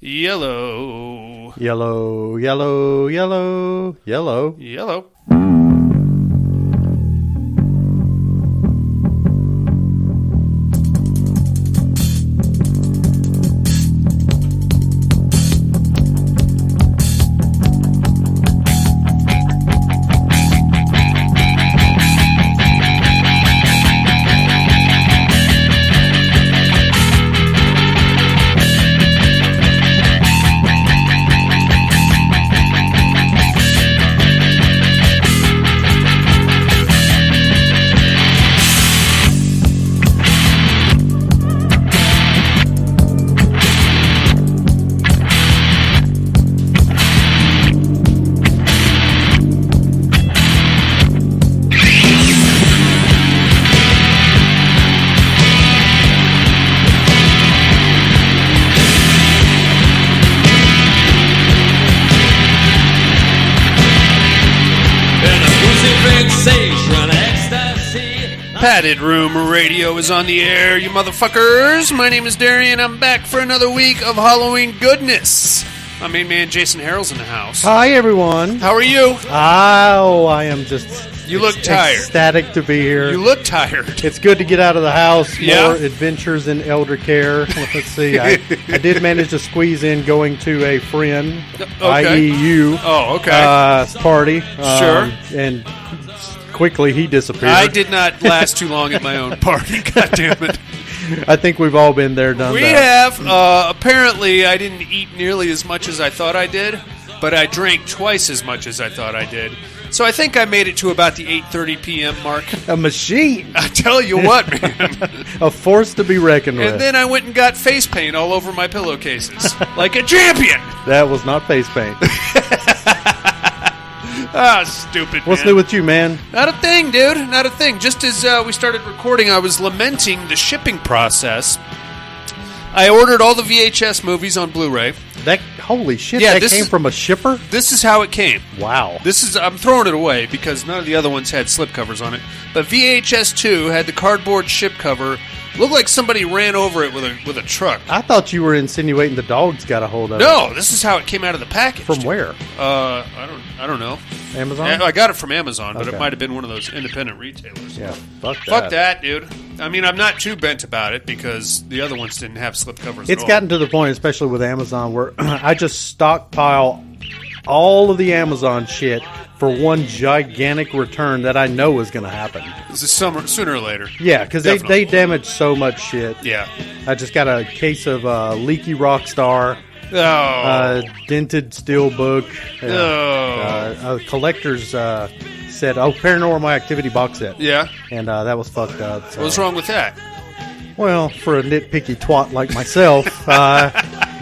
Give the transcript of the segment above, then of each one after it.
Yellow. Yellow, yellow, yellow, yellow. Yellow. Padded Room Radio is on the air, you motherfuckers. My name is Darian. I'm back for another week of Halloween goodness. My main man Jason Harrell's in the house. Hi, everyone. How are you? Oh, I am just... You look tired. Ecstatic to be here. You look tired. It's good to get out of the house. Yeah. More adventures in elder care. Let's see. I did manage to squeeze in going to a friend, i.e. you, party. Sure. And quickly he disappeared. I did not last too long at my own party. God damn it. I think we've all been there, done that. We have. Apparently, I didn't eat nearly as much as I thought I did, but I drank twice as much as I thought I did. So I think I made it to about the 8:30 p.m. mark. A machine. I tell you what, man. A force to be reckoned with. And then I went and got face paint all over my pillowcases. Like a champion. That was not face paint. Ah, stupid, What's new with you, man? Not a thing, dude. Not a thing. Just as we started recording, I was lamenting the shipping process. I ordered all the VHS movies on Blu-ray. Holy shit, that came from a shipper? This is how it came. Wow. I'm throwing it away because none of the other ones had slipcovers on it. But VHS 2 had the cardboard ship cover. Looked like somebody ran over it with a truck. I thought you were insinuating the dogs got a hold of it. No, this is how it came out of the package. From where? I don't know. Amazon? I got it from Amazon, but it might have been one of those independent retailers. Yeah, fuck that. Fuck that, dude. I mean, I'm not too bent about it because the other ones didn't have slipcovers at all. It's gotten to the point, especially with Amazon, where I just stockpile all of the Amazon shit for one gigantic return that I know is going to happen. This is sooner or later. Yeah, because they damage so much shit. Yeah. I just got a case of leaky Rockstar. Dented Steelbook. A collector's set. Paranormal Activity box set. Yeah. And that was fucked up. So. What's wrong with that? Well, for a nitpicky twat like myself,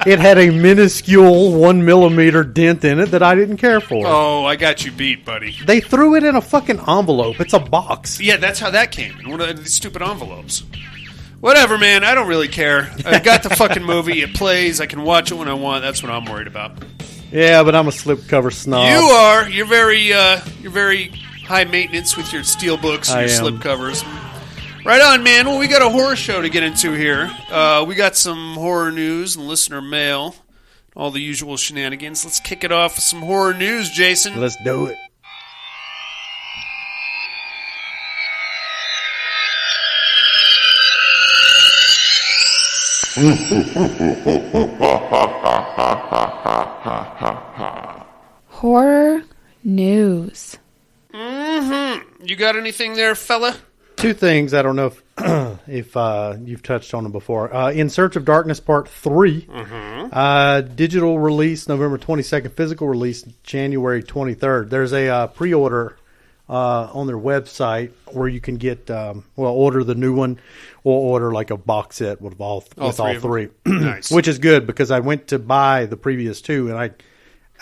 it had a minuscule 1 millimeter dent in it that I didn't care for. Oh, I got you beat, buddy. They threw it in a fucking envelope. It's a box. Yeah, that's how that came. In one of these stupid envelopes. Whatever, man. I don't really care. I got the fucking movie. It plays. I can watch it when I want. That's what I'm worried about. Yeah, but I'm a slipcover snob. You are. You're very high maintenance with your steel books and your slipcovers. Right on, man. Well, we got a horror show to get into here. We got some horror news and listener mail. All the usual shenanigans. Let's kick it off with some horror news, Jason. Let's do it. Horror news. Mm-hmm. You got anything there, fella? Two things. I don't know if you've touched on them before. In Search of Darkness Part 3. Mm-hmm. Digital release November 22nd. Physical release January 23rd. There's a pre-order on their website where you can get, order the new one or order like a box set with all three. Nice. Which is good because I went to buy the previous two and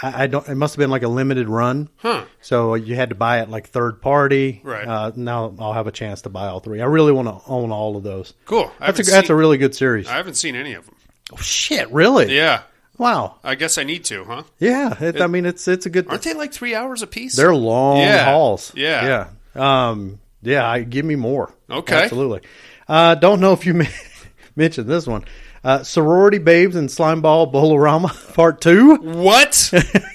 I don't. It must have been like a limited run. Huh. So you had to buy it like third party. Right. Now I'll have a chance to buy all three. I really want to own all of those. Cool. That's a really good series. I haven't seen any of them. Oh, shit, really? Yeah. Wow. I guess I need to, huh? Yeah. It's a good... Aren't they like 3 hours a piece? They're long hauls. Yeah. Yeah. Give me more. Okay. Absolutely. Don't know if you mentioned this one. Sorority Babes and Slimeball Bolorama Part 2. What?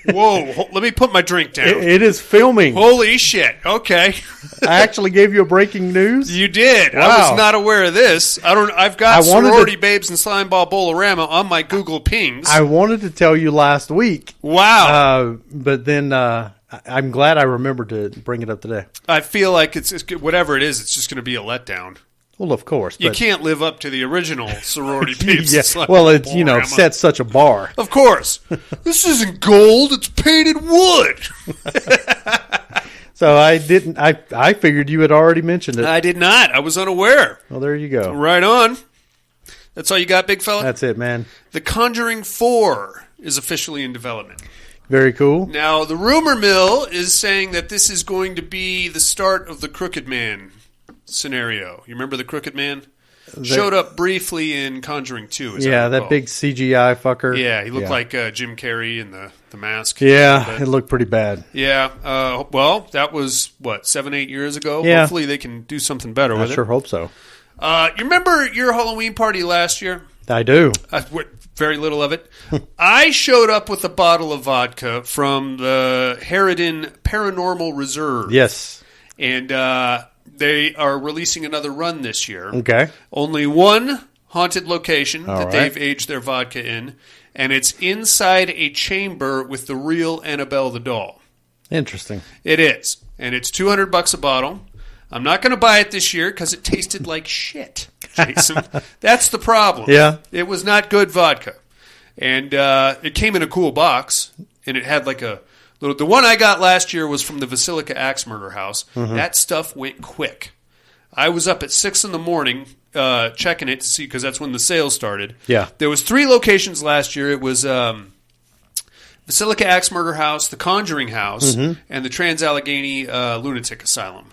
Whoa, let me put my drink down. It is filming. Holy shit. Okay. I actually gave you a breaking news. You did. Wow. I was not aware of this. I've got Sorority Babes and Slimeball Bolorama on my Google pings. I wanted to tell you last week. Wow. But then I'm glad I remembered to bring it up today. I feel like it's whatever it is, it's just going to be a letdown. Well, of course. You can't live up to the original Sorority Babes. Yeah. Well, it's, set such a bar. Of course. This isn't gold, it's painted wood. So I figured you had already mentioned it. I did not. I was unaware. Well, there you go. Right on. That's all you got, big fella? That's it, man. The Conjuring 4 is officially in development. Very cool. Now, the rumor mill is saying that this is going to be the start of the Crooked Man scenario. You remember the Crooked Man? Showed up briefly in Conjuring 2. Yeah, that big CGI fucker. Yeah, he looked like Jim Carrey in the mask. Yeah, it looked pretty bad. Yeah, well, that was, 7-8 years ago? Yeah. Hopefully they can do something better with it. I sure hope so. You remember your Halloween party last year? I do. Very little of it. I showed up with a bottle of vodka from the Harridan Paranormal Reserve. Yes. And they are releasing another run this year. Okay. Only one haunted location All that right. they've aged their vodka in, and it's inside a chamber with the real Annabelle the doll. Interesting. It is. And it's $200 a bottle. I'm not going to buy it this year because it tasted like shit, Jason. That's the problem. Yeah. It was not good vodka. And it came in a cool box, and it had like a little... The one I got last year was from the Basilica Axe Murder House. Mm-hmm. That stuff went quick. I was up at 6 in the morning checking it to see, because that's when the sales started. Yeah. There was 3 locations last year. It was... Basilica Axe Murder House, the Conjuring House, and the Trans-Allegheny Lunatic Asylum.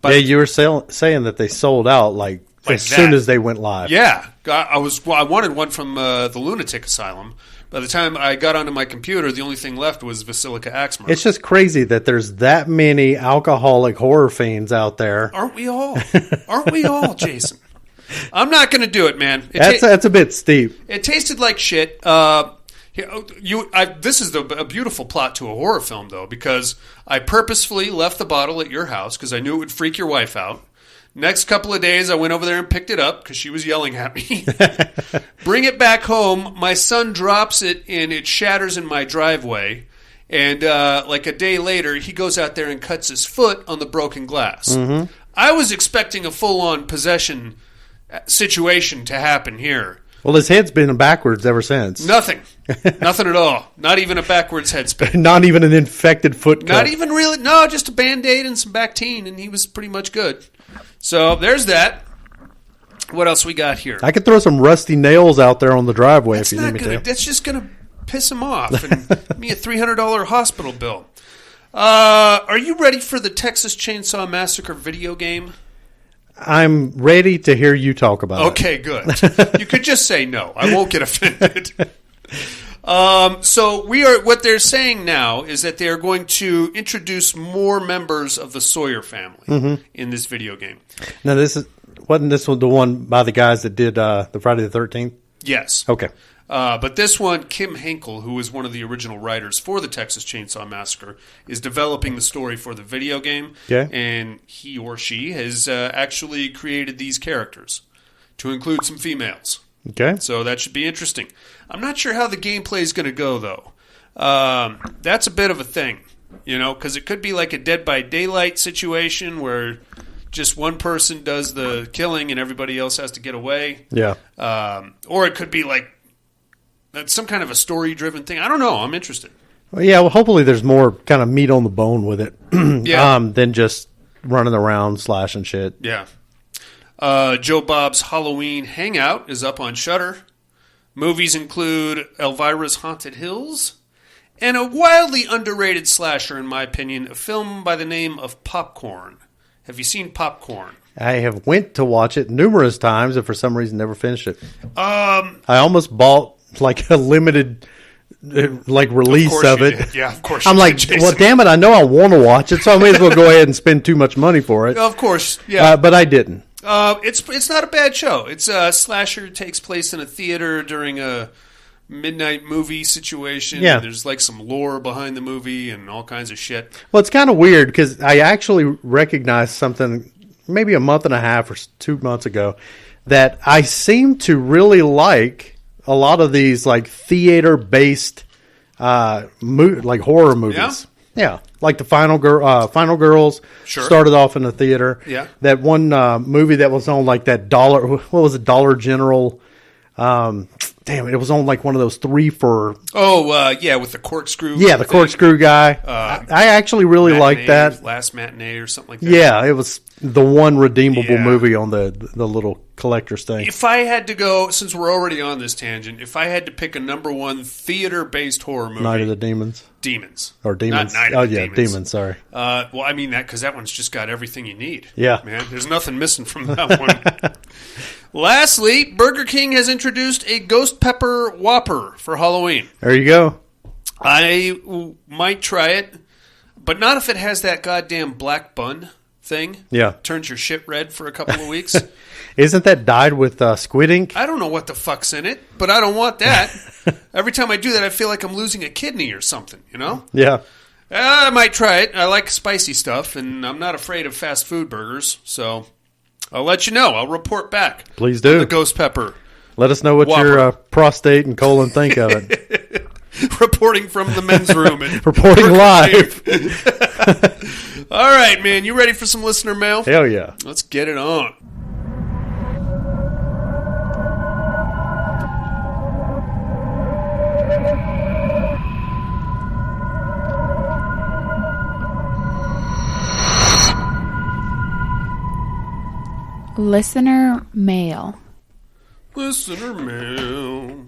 But, yeah, you were saying that they sold out like as soon as they went live. Yeah. I wanted one from the Lunatic Asylum. By the time I got onto my computer, the only thing left was Basilica Axe Murder. It's just crazy that there's that many alcoholic horror fiends out there. Aren't we all? Aren't we all, Jason? I'm not going to do it, man. That's a bit steep. It tasted like shit. This is a beautiful plot to a horror film, though, because I purposefully left the bottle at your house because I knew it would freak your wife out. Next couple of days, I went over there and picked it up because she was yelling at me. Bring it back home. My son drops it, and it shatters in my driveway. And like a day later, he goes out there and cuts his foot on the broken glass. Mm-hmm. I was expecting a full-on possession situation to happen here. Well, his head's been backwards ever since. Nothing. Nothing at all. Not even a backwards head spin. Not even an infected foot cut. Not even really. No, just a Band-Aid and some Bactine, and he was pretty much good. So there's that. What else we got here? I could throw some rusty nails out there on the driveway if you need me to. That's just going to piss him off and give me a $300 hospital bill. Are you ready for the Texas Chainsaw Massacre video game? I'm ready to hear you talk about it. Okay, good. You could just say no. I won't get offended. So what they're saying now is that they are going to introduce more members of the Sawyer family in this video game. Now, wasn't this the one by the guys that did the Friday the 13th? Yes. Okay. But this one, Kim Henkel, who is one of the original writers for the Texas Chainsaw Massacre, is developing the story for the video game. Okay. And he or she has actually created these characters to include some females. Okay. So that should be interesting. I'm not sure how the gameplay is going to go, though. That's a bit of a thing, because it could be like a Dead by Daylight situation where just one person does the killing and everybody else has to get away. Yeah. Or it could be like some kind of a story-driven thing. I don't know. I'm interested. Well, yeah, well, hopefully there's more kind of meat on the bone with it than just running around slashing shit. Yeah. Joe Bob's Halloween Hangout is up on Shudder. Movies include Elvira's Haunted Hills and a wildly underrated slasher, in my opinion, a film by the name of Popcorn. Have you seen Popcorn? I have went to watch it numerous times and for some reason never finished it. I almost bought like a limited release of it. Did. Yeah, of course. I'm like, Jason. well, damn it! I know I want to watch it, so I may as well go ahead and spend too much money for it. Of course, yeah. But I didn't. It's not a bad show. It's a slasher, takes place in a theater during a midnight movie situation. Yeah. There's like some lore behind the movie and all kinds of shit. Well, it's kind of weird because I actually recognized something maybe a month and a half or 2 months ago that I seem to really like a lot of these like theater-based like horror movies. Yeah, like the Final Girls started off in the theater. Yeah. That one movie that was on like that Dollar General. Damn it! It was on like one of those 3 for. With the corkscrew. Yeah, the corkscrew guy. I actually really liked that. Last Matinee or something like that. Yeah, it was the one redeemable movie on the little collector's thing. If I had to go, since we're already on this tangent, if I had to pick a number one theater-based horror movie, Night of the Demons. Demons. Or Demons. Not Night of the Demons. Demons. Sorry. Well, I mean that because that one's just got everything you need. Yeah, man. There's nothing missing from that one. Lastly, Burger King has introduced a Ghost Pepper Whopper for Halloween. There you go. I might try it, but not if it has that goddamn black bun thing. Yeah. Turns your shit red for a couple of weeks. Isn't that dyed with squid ink? I don't know what the fuck's in it, but I don't want that. Every time I do that, I feel like I'm losing a kidney or something, you know? Yeah. I might try it. I like spicy stuff, and I'm not afraid of fast food burgers, so I'll let you know. I'll report back. Please do. The Ghost Pepper. Let us know what Whopper. your prostate and colon think of it. Reporting from the men's room. Reporting live. All right, man. You ready for some listener mail? Hell yeah. Let's get it on. Listener mail. Listener mail.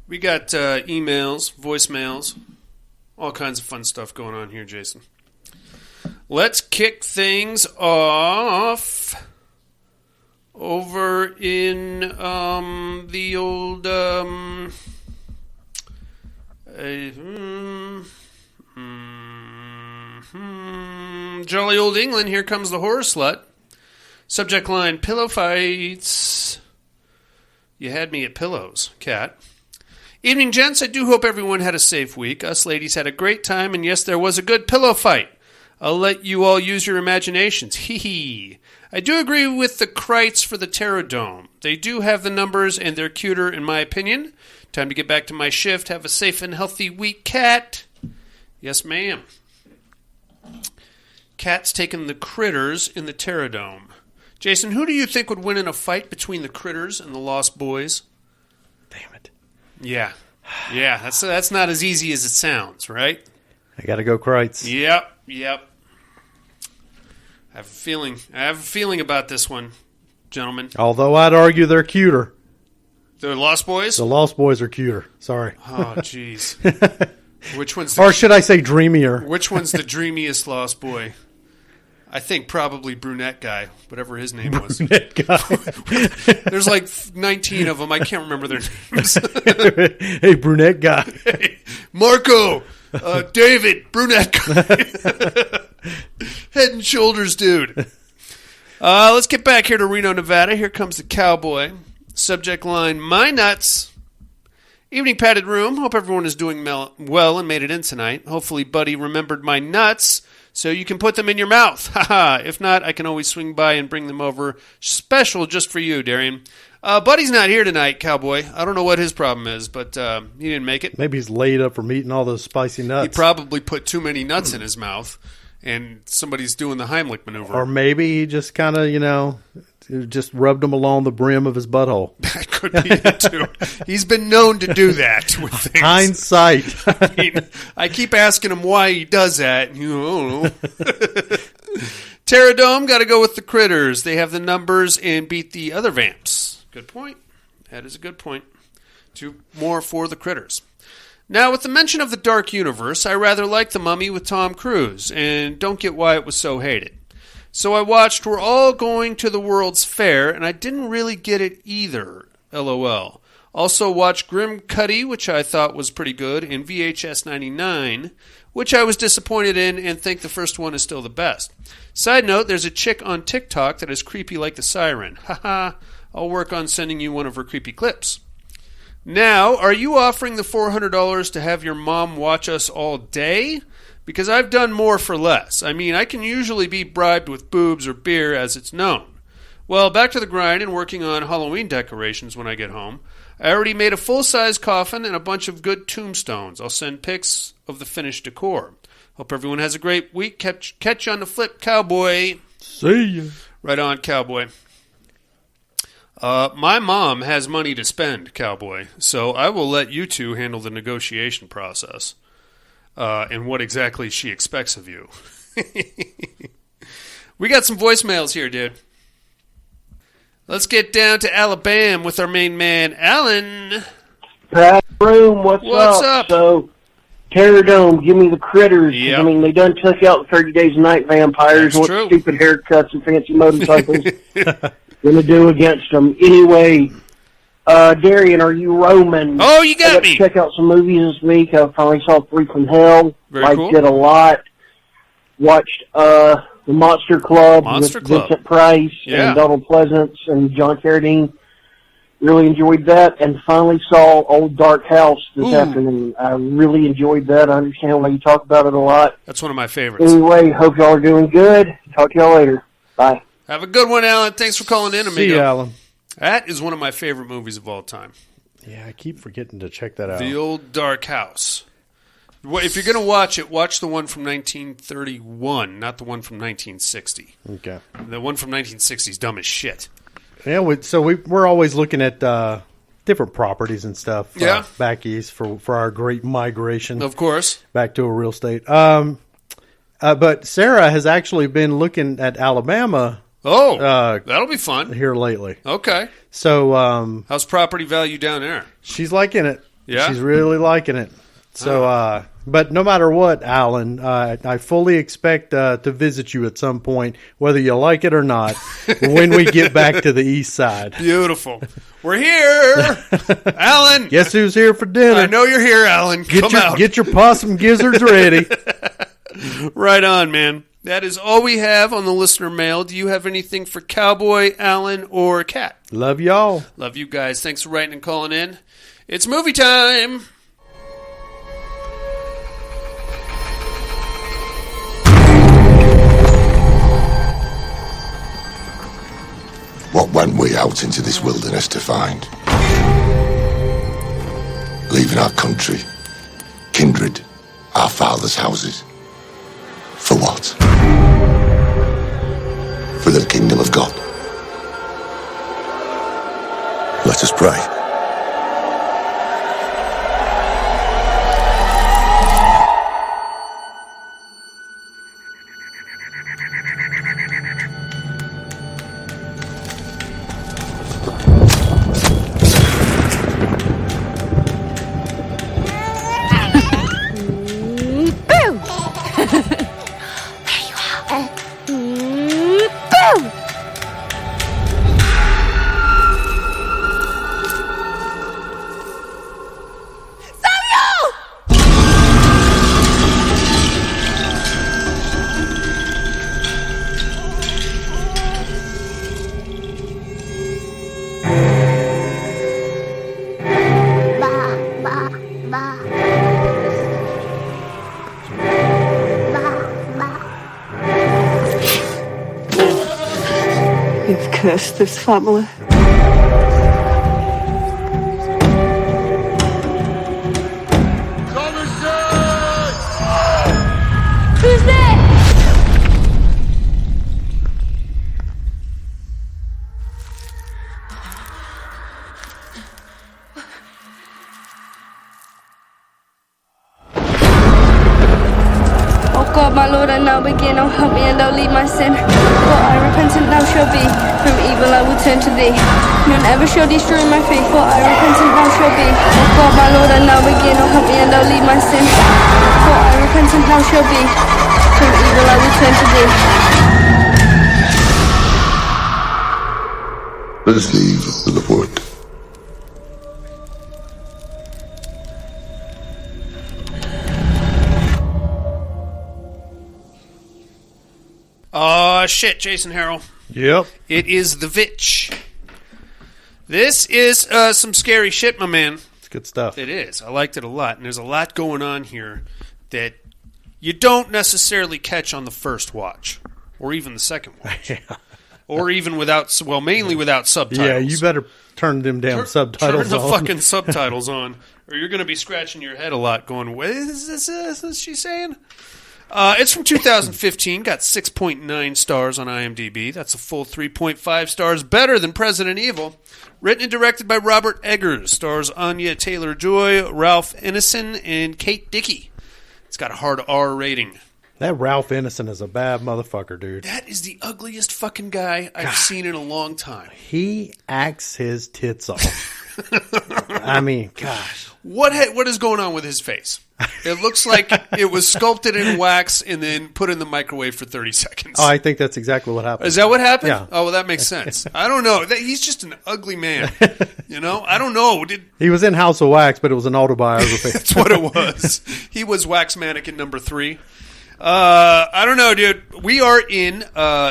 We got emails, voicemails, all kinds of fun stuff going on here, Jason. Let's kick things off over in the old jolly old England. Here comes the horror slut. Subject line, pillow fights. You had me at pillows, Cat. Evening, gents. I do hope everyone had a safe week. Us ladies had a great time, and yes, there was a good pillow fight. I'll let you all use your imaginations. Hee hee. I do agree with the Krites for the Terradome. They do have the numbers, and they're cuter, in my opinion. Time to get back to my shift. Have a safe and healthy week, Cat. Yes, ma'am. Cat's taking the critters in the Terradome. Jason, who do you think would win in a fight between the critters and the Lost Boys? Damn it. Yeah. Yeah, that's not as easy as it sounds, right? I got to go Krites. Yep. I have a feeling about this one, gentlemen. Although I'd argue they're cuter. The Lost Boys? The Lost Boys are cuter. Sorry. Oh, jeez. Or should I say dreamier? Which one's the dreamiest Lost Boy? I think probably brunette guy, whatever his name was. Brunette guy. There's like 19 of them. I can't remember their names. Hey, brunette guy. Hey, Marco, David, brunette guy. Head and shoulders dude. Let's get back here to Reno, Nevada. Here comes the cowboy. Subject line, my nuts. Evening padded room. Hope everyone is doing well and made it in tonight. Hopefully Buddy remembered my nuts so you can put them in your mouth. Haha. If not, I can always swing by and bring them over. Special just for you, Darian. Buddy's not here tonight, cowboy. I don't know what his problem is, but he didn't make it. Maybe he's laid up from eating all those spicy nuts. He probably put too many nuts in his mouth, and somebody's doing the Heimlich maneuver. Or maybe he just kind of, just rubbed them along the brim of his butthole. That could be it, too. He's been known to do that with things. Hindsight. I keep asking him why he does that. I don't know. Terradome, got to go with the critters. They have the numbers and beat the other vamps. Good point. That is a good point. 2 more for the critters. Now, with the mention of the Dark Universe, I rather like The Mummy with Tom Cruise, and don't get why it was so hated. So I watched We're All Going to the World's Fair, and I didn't really get it either, LOL. Also watched Grim Cuddy, which I thought was pretty good, and VHS 99, which I was disappointed in and think the first one is still the best. Side note, there's a chick on TikTok that is creepy like the Siren. Haha, I'll work on sending you one of her creepy clips. Now, are you offering the $400 to have your mom watch us all day? Because I've done more for less. I mean, I can usually be bribed with boobs or beer, as it's known. Well, back to the grind and working on Halloween decorations when I get home. I already made a full-size coffin and a bunch of good tombstones. I'll send pics of the finished decor. Hope everyone has a great week. Catch you on the flip, cowboy. See ya. Right on, cowboy. My mom has money to spend, cowboy, so I will let you two handle the negotiation process and what exactly she expects of you. We got some voicemails here, dude. Let's get down to Alabama with our main man, Alan. Pat Room, what's up? So, Terror Dome, give me the critters. Yep. I mean, they done took out the 30 Days a Night vampires. That's What true. stupid haircuts and fancy motorcycles going to do against them? Anyway, Darian, are you Roman? Oh, you I got got me. to check out some movies this week. I finally saw Three from Hell. Very Liked cool. it a lot. Watched The Monster Club Monster with Club. Vincent Price Yeah. and Donald Pleasance and John Carradine. Really enjoyed that, and finally saw Old Dark House this Ooh. afternoon. I really enjoyed that. I understand why you talk about it a lot. That's one of my favorites. Anyway, hope y'all are doing good. Talk to y'all later. Bye. Have a good one, Alan. Thanks for calling in, amigo. See ya, Alan. That is one of my favorite movies of all time. Yeah, I keep forgetting to check that out. The Old Dark House. If you're going to watch it, watch the one from 1931, not the one from 1960. Okay. The one from 1960 is dumb as shit. Yeah, we're always looking at different properties and stuff. Yeah. Back east for our great migration Of course. back to a real estate. But Sarah has actually been looking at Alabama Oh, that'll be fun. here lately. Okay. So How's property value down there? she's liking it. Yeah? She's really liking it. So, but no matter what, Alan, I fully expect to visit you at some point, whether you like it or not, when we get back to the east side. Beautiful. We're here. Alan. Guess who's here for dinner? I know you're here, Alan. Come out. Get your possum gizzards ready. Right on, man. That is all we have on the listener mail. Do you have anything for Cowboy, Alan, or Cat? Love y'all. Love you guys. Thanks for writing and calling in. It's movie time. What went we out into this wilderness to find? Leaving our country, kindred, our fathers' houses. For what? For the kingdom of God. Let us pray. You've cursed this family. Who's there? Oh God, my Lord, I now begin. Oh, help me and don't leave my sin. For I repentant now shall be. From evil I will turn to thee. None ever shall destroy my faith. For I repentant now shall be. Oh God, my Lord, I now begin. Oh, help me and don't leave my sin. For I repentant now shall be. From evil I will turn to thee. Let us leave the wood Shit, Jason Harrell. Yep. It is The Vitch. This is some scary shit, my man. It's good stuff. It is. I liked it a lot. And there's a lot going on here that you don't necessarily catch on the first watch. Or even the second watch. Yeah. Or even without, well, mainly without subtitles. Yeah, you better turn them damn subtitles Turn the on. fucking subtitles on. Or you're going to be scratching your head a lot going, what is this she saying? It's from 2015, got 6.9 stars on IMDb. That's a full 3.5 stars better than President Evil. Written and directed by Robert Eggers. Stars Anya Taylor-Joy, Ralph Ineson, and Kate Dickey. It's got a hard R rating. That Ralph Ineson is a bad motherfucker, dude. That is the ugliest fucking guy I've seen in a long time. He acts his tits off. I mean, gosh. What is going on with his face? It looks like it was sculpted in wax and then put in the microwave for 30 seconds. Oh, I think that's exactly what happened. Is that what happened? Yeah. Oh, well, that makes sense. I don't know. He's just an ugly man. You know? I don't know. He was in House of Wax, but it was an autobiography. That's what it was. He was wax mannequin number 3. I don't know, dude. We are in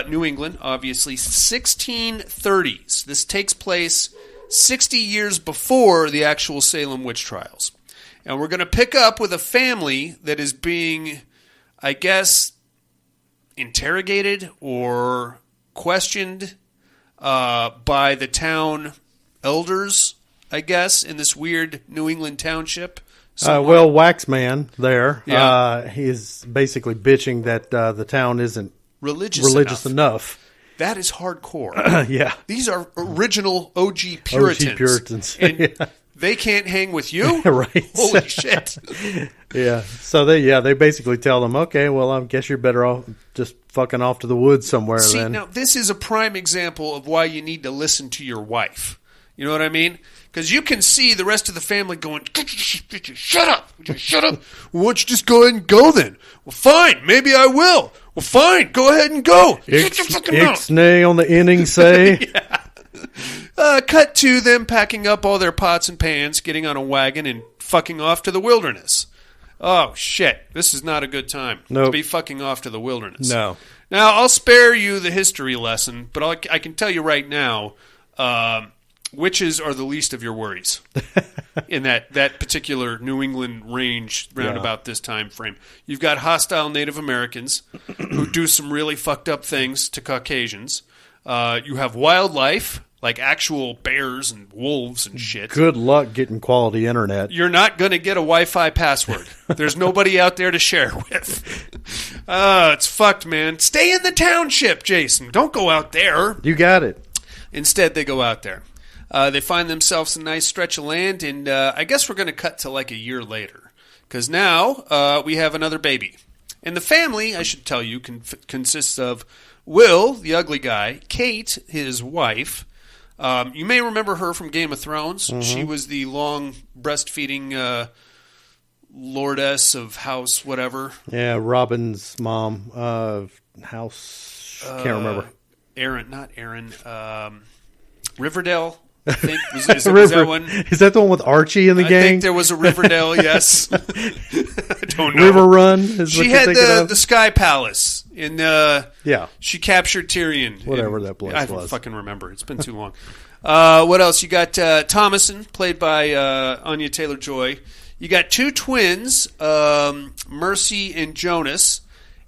New England, obviously, 1630s. This takes place 60 years before the actual Salem witch trials. And we're going to pick up with a family that is being, I guess, interrogated or questioned by the town elders, I guess, in this weird New England township. Well, Waxman there, Yeah. he is basically bitching that the town isn't religious enough. That is hardcore. Yeah. These are original OG Puritans. OG Puritans. And Yeah. they can't hang with you? Right. Holy shit. Yeah. So they basically tell them, okay, well, I guess you're better off just fucking off to the woods somewhere See, then. now, this is a prime example of why you need to listen to your wife. You know what I mean? Because you can see the rest of the family going, shut up, shut up. Well, why don't you just go ahead and go then? Well, fine, maybe I will. Well, fine, go ahead and go. Shut your fucking mouth. Ixnay on the inning say. Cut to them packing up all their pots and pans, getting on a wagon, and fucking off to the wilderness. Oh, shit. This is not a good time to be fucking off to the wilderness. No. Now, I'll spare you the history lesson, but I can tell you right now, witches are the least of your worries in that particular New England range round about this time frame. You've got hostile Native Americans who do some really fucked up things to Caucasians. You have wildlife, like actual bears and wolves and shit. Good luck getting quality internet. You're not going to get a Wi-Fi password. There's nobody out there to share with. It's fucked, man. Stay in the township, Jason. Don't go out there. You got it. Instead, they go out there. They find themselves a nice stretch of land, and I guess we're going to cut to like a year later. Because now we have another baby. And the family, I should tell you, consists of Will, the ugly guy, Kate, his wife. You may remember her from Game of Thrones. Mm-hmm. She was the long breastfeeding lordess of House whatever. Yeah, Robin's mom of House. Can't remember. Not Aaron. Riverdale. I think was that one? Is that the one with Archie in the gang? I think there was a Riverdale. Yes. I don't know. River Run. Is she had the Sky Palace in. Yeah. She captured Tyrion. Whatever that place I was. don't fucking remember. It's been too long. What else? You got Thomason, played by Anya Taylor-Joy. You got two twins, Mercy and Jonas,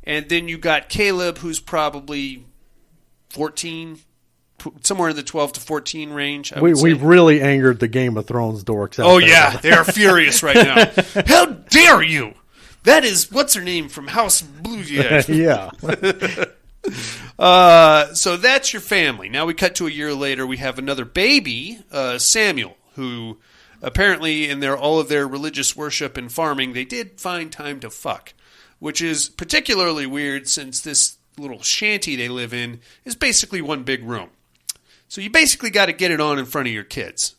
and then you got Caleb, who's probably 14. Somewhere in the 12 to 14 range. We've really angered the Game of Thrones dorks out Oh, there. yeah. They are furious right now. How dare you? That is, what's her name from House Blue? Yeah. So that's your family. Now we cut to a year later. We have another baby, Samuel, who apparently in all of their religious worship and farming, they did find time to fuck, which is particularly weird since this little shanty they live in is basically one big room. So you basically got to get it on in front of your kids.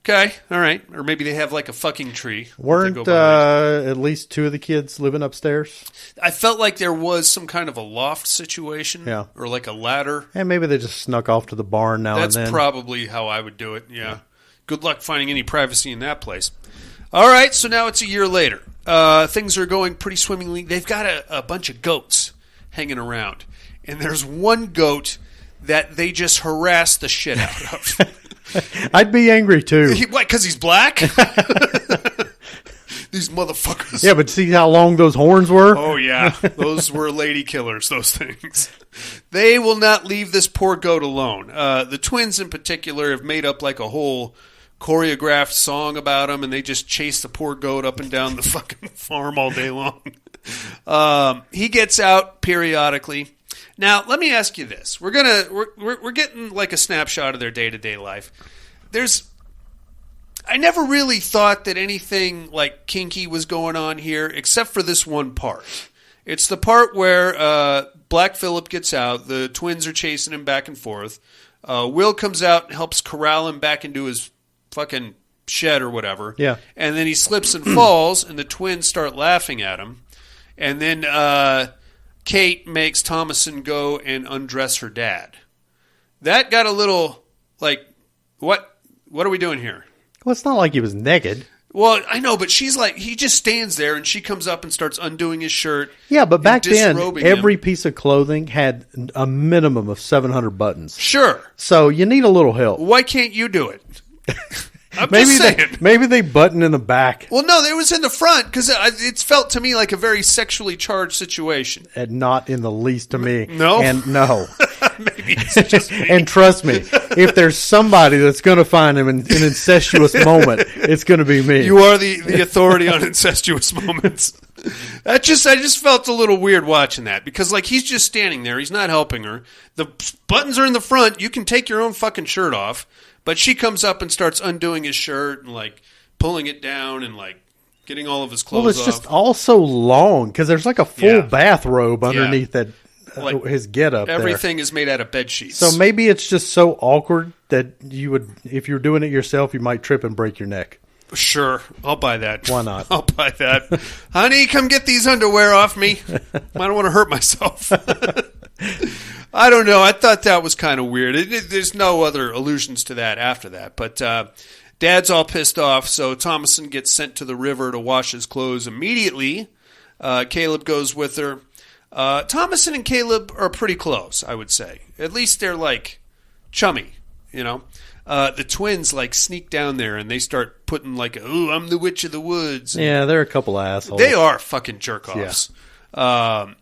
Okay, all right. Or maybe they have like a fucking tree. Weren't at least two of the kids living upstairs? I felt like there was some kind of a loft situation. Yeah. Or like a ladder. And maybe they just snuck off to the barn now and then. That's probably how I would do it, yeah. Good luck finding any privacy in that place. All right, so now it's a year later. Things are going pretty swimmingly. They've got a bunch of goats hanging around. and there's one goat that they just harass the shit out of. I'd be angry too. What, because he's black? These motherfuckers. Yeah, but see how long those horns were? Oh, yeah. Those were lady killers, those things. They will not leave this poor goat alone. The twins in particular have made up like a whole choreographed song about him, and they just chase the poor goat up and down the fucking farm all day long. He gets out periodically. Now, let me ask you this. We're getting like a snapshot of their day-to-day life. I never really thought that anything like kinky was going on here, except for this one part. It's the part where Black Phillip gets out. The twins are chasing him back and forth. Will comes out and helps corral him back into his fucking shed or whatever. Yeah. And then he slips and falls, and the twins start laughing at him. And then Kate makes Thomason go and undress her dad. That got a little like, what are we doing here? Well, it's not like he was naked. Well, I know, but she's like, he just stands there, and she comes up and starts undoing his shirt. Yeah, but back then, disrobing every him. piece of clothing had a minimum of 700 buttons. Sure. So you need a little help. Why can't you do it? I'm just saying. Maybe they button in the back Well, no, it was in the front, because it felt to me like a very sexually charged situation. and not in the least to me. No? And no. Maybe it's just me. And trust me, if there's somebody that's going to find him in an incestuous moment, it's going to be me. You are the authority on incestuous moments. I just felt a little weird watching that, because like he's just standing there, he's not helping her. The buttons are in the front. You can take your own fucking shirt off, but she comes up and starts undoing his shirt and like pulling it down and like getting all of his clothes well, it's off. just all so long because there's like a full Yeah. bathrobe underneath that Like, his getup. Everything is made out of bed sheets. So maybe it's just so awkward that you would, if you're doing it yourself, you might trip and break your neck. Sure, I'll buy that. Why not? I'll buy that. Honey, come get these underwear off me. I don't want to hurt myself. I don't know. I thought that was kind of weird. There's no other allusions to that after that. But Dad's all pissed off, so Thomason gets sent to the river to wash his clothes immediately. Caleb goes with her. Thomason and Caleb are pretty close, I would say. At least they're like chummy, you know. The twins like sneak down there and they start putting like, "Ooh, I'm the witch of the woods." Yeah, they're a couple of assholes. They are fucking jerk-offs. Yeah.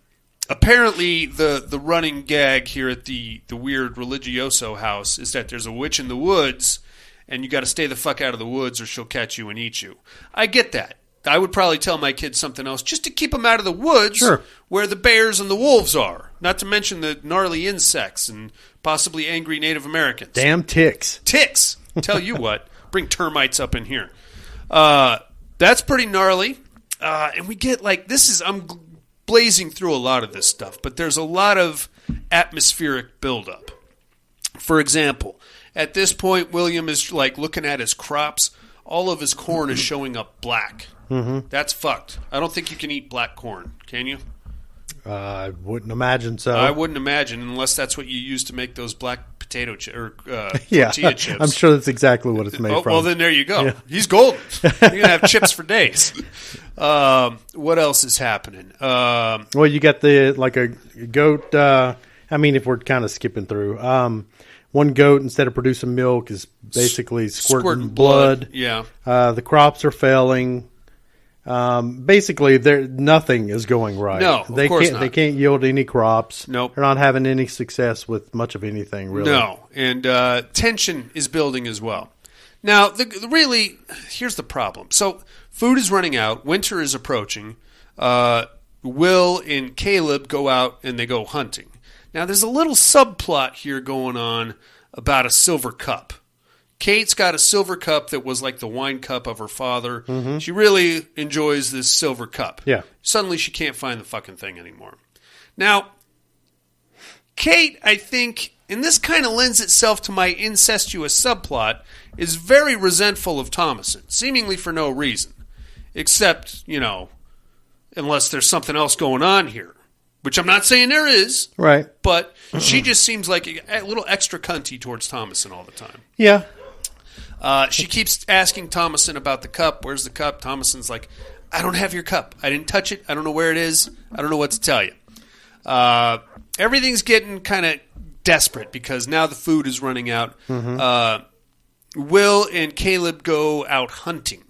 Apparently, the running gag here at the weird religioso house is that there's a witch in the woods, and you got to stay the fuck out of the woods or she'll catch you and eat you. I get that. I would probably tell my kids something else just to keep them out of the woods where the bears and the wolves are. Not to mention the gnarly insects and possibly angry Native Americans. Damn ticks. Ticks! Tell you what, bring termites up in here. That's pretty gnarly. And we get like, I'm blazing through a lot of this stuff, but there's a lot of atmospheric buildup. For example, at this point, William is like looking at his crops. All of his corn is showing up black. Mm-hmm. That's fucked. I don't think you can eat black corn, can you? I wouldn't imagine so. I wouldn't imagine, unless that's what you use to make those black potato yeah, tortilla chips. I'm sure that's exactly what it's made from. Well, then there you go. Yeah. He's golden. You're going to have chips for days. What else is happening? Well, you got a goat. I mean, if we're kind of skipping through, one goat, instead of producing milk, is basically squirting blood. Yeah. The crops are failing. Basically, nothing is going right. No, of course not. They can't yield any crops. Nope. They're not having any success with much of anything, really. No, and tension is building as well. Now, here's the problem. So, food is running out. Winter is approaching. Will and Caleb go out and they go hunting. Now, there's a little subplot here going on about a silver cup. Kate's got a silver cup that was like the wine cup of her father. Mm-hmm. She really enjoys this silver cup. Yeah. Suddenly she can't find the fucking thing anymore. Now, Kate, I think, and this kind of lends itself to my incestuous subplot, is very resentful of Thomason, seemingly for no reason. Except, unless there's something else going on here. Which I'm not saying there is. Right. But she just seems like a little extra cunty towards Thomason all the time. Yeah. She keeps asking Thomason about the cup. Where's the cup? Thomason's like, I don't have your cup. I didn't touch it. I don't know where it is. I don't know what to tell you. everything's getting kind of desperate because now the food is running out. Will and Caleb go out hunting.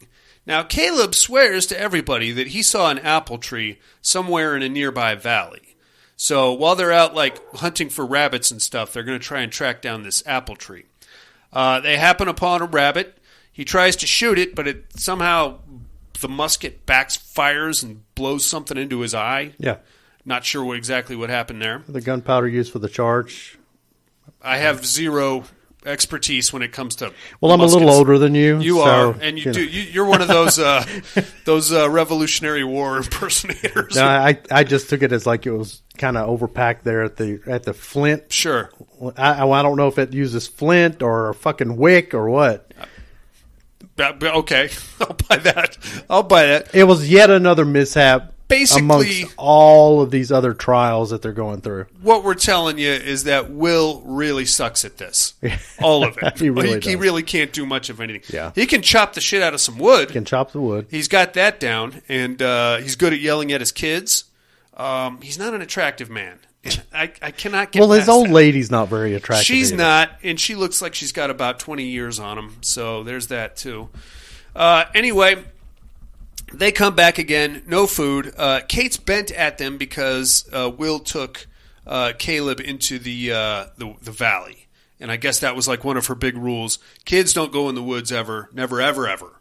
Now, Caleb swears to everybody that he saw an apple tree somewhere in a nearby valley. So while they're out hunting for rabbits and stuff, they're going to try and track down this apple tree. They happen upon a rabbit. He tries to shoot it, but it somehow the musket backfires and blows something into his eye. Yeah. Not sure exactly what happened there. The gunpowder used for the charge. I have zero expertise when it comes to Well, I'm muskets. a little older than you. You so, are, and you're one of those Revolutionary War impersonators. No, I just took it as it was kind of overpacked there at the flint. Sure. I don't know if it uses flint or a fucking wick or what. Okay, I'll buy that. It was yet another mishap. Basically, amongst all of these other trials that they're going through. What we're telling you is that Will really sucks at this. All of it. He really can't do much of anything. Yeah. He can chop the shit out of some wood. He can chop the wood. He's got that down, and he's good at yelling at his kids. He's not an attractive man. I cannot get his past old that. lady's not very attractive. She's either. not, and she looks like she's got about 20 years on him, so there's that too. Anyway, they come back again, no food. Kate's bent at them because Will took Caleb into the valley, and I guess that was one of her big rules. Kids don't go in the woods ever, never, ever, ever.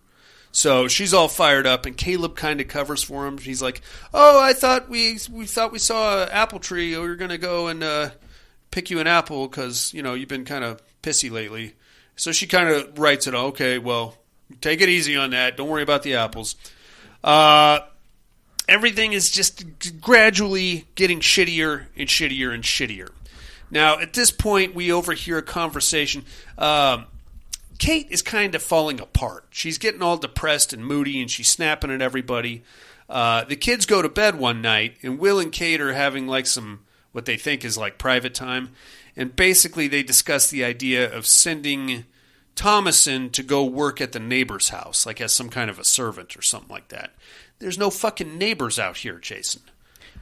So she's all fired up, and Caleb kind of covers for him. She's like, "Oh, I thought we saw an apple tree. We were gonna go and pick you an apple because you've been kind of pissy lately." So she kind of writes it. Okay, well, take it easy on that. Don't worry about the apples. Everything is just gradually getting shittier and shittier and shittier. Now, at this point, we overhear a conversation. Kate is kind of falling apart. She's getting all depressed and moody, and she's snapping at everybody. The kids go to bed one night, and Will and Kate are having some what they think is private time. And basically, they discuss the idea of sending Thomason to go work at the neighbor's house, as some kind of a servant or something like that. There's no fucking neighbors out here, Jason.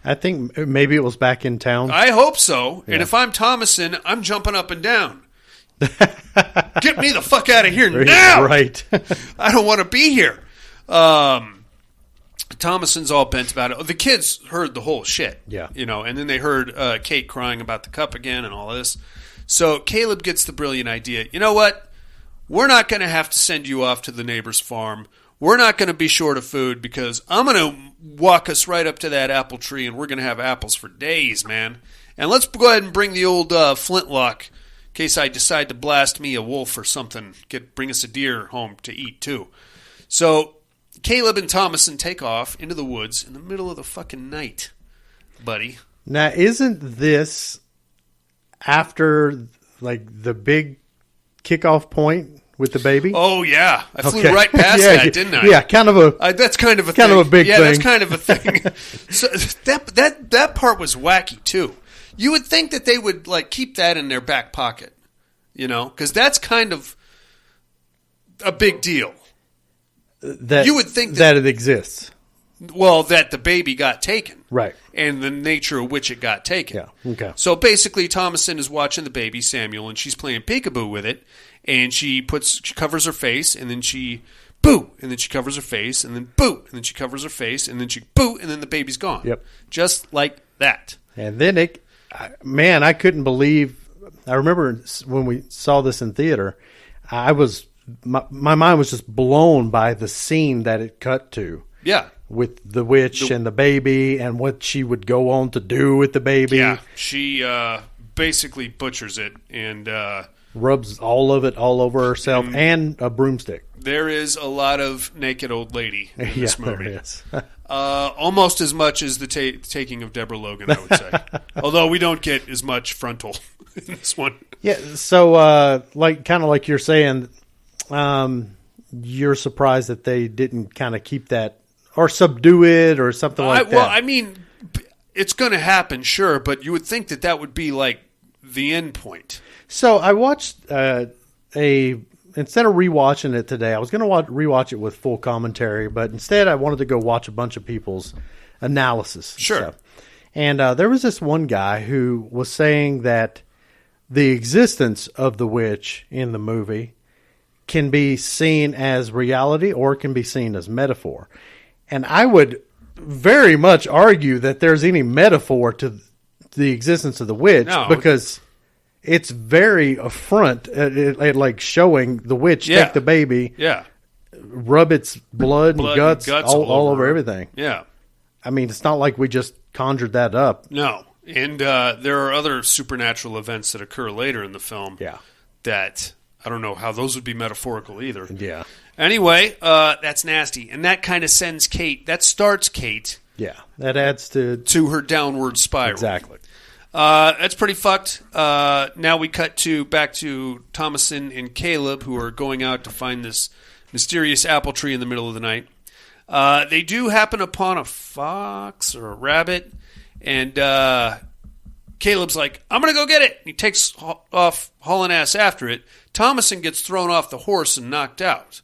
I think maybe it was back in town. I hope so. Yeah. And if I'm Thomason, I'm jumping up and down. Get me the fuck out of here now! Right. I don't want to be here. Thomason's all bent about it. The kids heard the whole shit. Yeah. And then they heard Kate crying about the cup again and all this. So Caleb gets the brilliant idea. You know what? We're not going to have to send you off to the neighbor's farm. We're not going to be short of food because I'm going to walk us right up to that apple tree and we're going to have apples for days, man. And let's go ahead and bring the old flintlock in case I decide to blast me a wolf or something. Bring us a deer home to eat too. So Caleb and Thomason take off into the woods in the middle of the fucking night, buddy. Now, isn't this after the big kickoff point with the baby? Oh yeah, I flew right past that, didn't I? Yeah, kind of a that's kind of a kind thing. of a big thing. Yeah, that's kind of a thing. So that part was wacky too. You would think that they would keep that in their back pocket, because that's kind of a big deal. That you would think that it exists. Well, that the baby got taken. Right. And the nature of which it got taken. Yeah, okay. So basically, Thomason is watching the baby, Samuel, and she's playing peekaboo with it. And she covers her face, and then she, boo! And then she covers her face, and then boo! And then she covers her face, and then she, boo! And then the baby's gone. Yep. Just like that. And then I couldn't believe, I remember when we saw this in theater, my mind was just blown by the scene that it cut to. Yeah. With the witch and the baby and what she would go on to do with the baby. Yeah, she basically butchers it and rubs all of it all over herself and a broomstick. There is a lot of naked old lady in this movie. There is. Almost as much as the taking of Deborah Logan, I would say. Although we don't get as much frontal in this one. Yeah, so kind of like you're saying, you're surprised that they didn't kind of keep that or subdue it or something like that. Well, I mean, it's going to happen, sure, but you would think that would be the end point. So I watched instead of rewatching it today, I was going to rewatch it with full commentary, but instead I wanted to go watch a bunch of people's analysis. Sure. Stuff. And there was this one guy who was saying that the existence of the witch in the movie can be seen as reality or can be seen as metaphor. And I would very much argue that there's any metaphor to the existence of the witch because it's very affront at like showing the witch take the baby, rub its blood and guts all over everything. Yeah. I mean, it's not like we just conjured that up. No. And there are other supernatural events that occur later in the film that I don't know how those would be metaphorical either. Yeah. Anyway, that's nasty. And that kind of sends Kate, that starts Kate. Yeah. That adds to her downward spiral. Exactly. That's pretty fucked. Now we cut back to Thomason and Caleb, who are going out to find this mysterious apple tree in the middle of the night. They do happen upon a fox or a rabbit, and Caleb's like, I'm going to go get it. He takes off hauling ass after it. Thomason gets thrown off the horse and knocked out.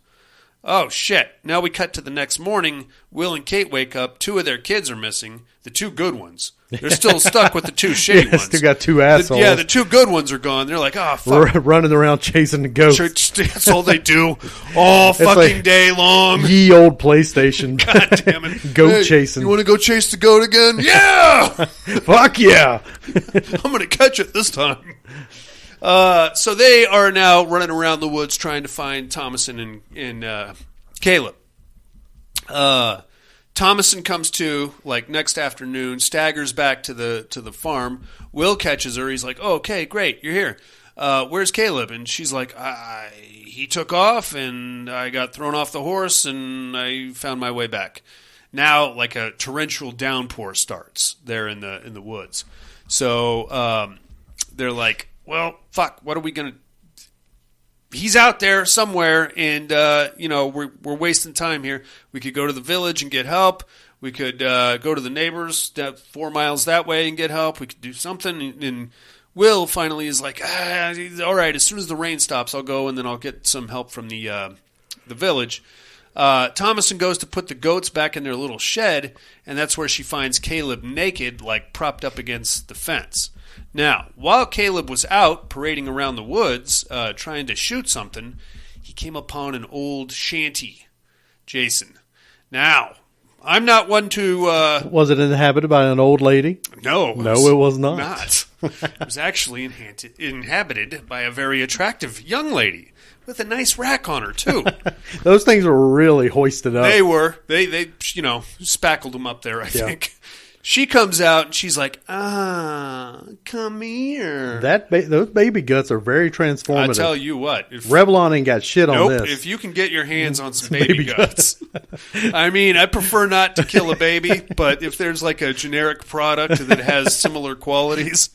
Oh, shit. Now we cut to the next morning. Will and Kate wake up. 2 of their kids are missing. The 2 good ones. They're still stuck with the 2 shitty ones. Still got 2 assholes. The 2 good ones are gone. They're like, oh, fuck. Running around chasing the ghosts. That's all they do all fucking like day long. Ye old PlayStation. God damn it. Goat chasing. You want to go chase the goat again? Yeah! Fuck yeah. I'm going to catch it this time. So they are now running around the woods trying to find Thomason and Caleb. Thomason comes to like next afternoon, staggers back to the farm. Will catches her. He's like, "Oh, okay, great, you're here. Where's Caleb?" And she's like, "He took off, and I got thrown off the horse, and I found my way back." Now, like a torrential downpour starts there in the woods. So they're like, well, fuck, what are we going to... He's out there somewhere, and, we're wasting time here. We could go to the village and get help. We could go to the neighbors 4 miles that way and get help. We could do something. And Will finally is like, all right, as soon as the rain stops, I'll go, and then I'll get some help from the village. Thomason goes to put the goats back in their little shed, and that's where she finds Caleb naked, like propped up against the fence. Now, while Caleb was out parading around the woods, trying to shoot something, he came upon an old shanty. Jason. Now, I'm not one to... Was it inhabited by an old lady? No. It was not. It was actually inhabited by a very attractive young lady with a nice rack on her, too. Those things were really hoisted up. They were. They spackled them up there, I think. She comes out and she's like, come here. Those baby guts are very transformative. I tell you what. Revlon ain't got shit on this. If you can get your hands on some baby guts. I mean, I prefer not to kill a baby, but if there's like a generic product that has similar qualities,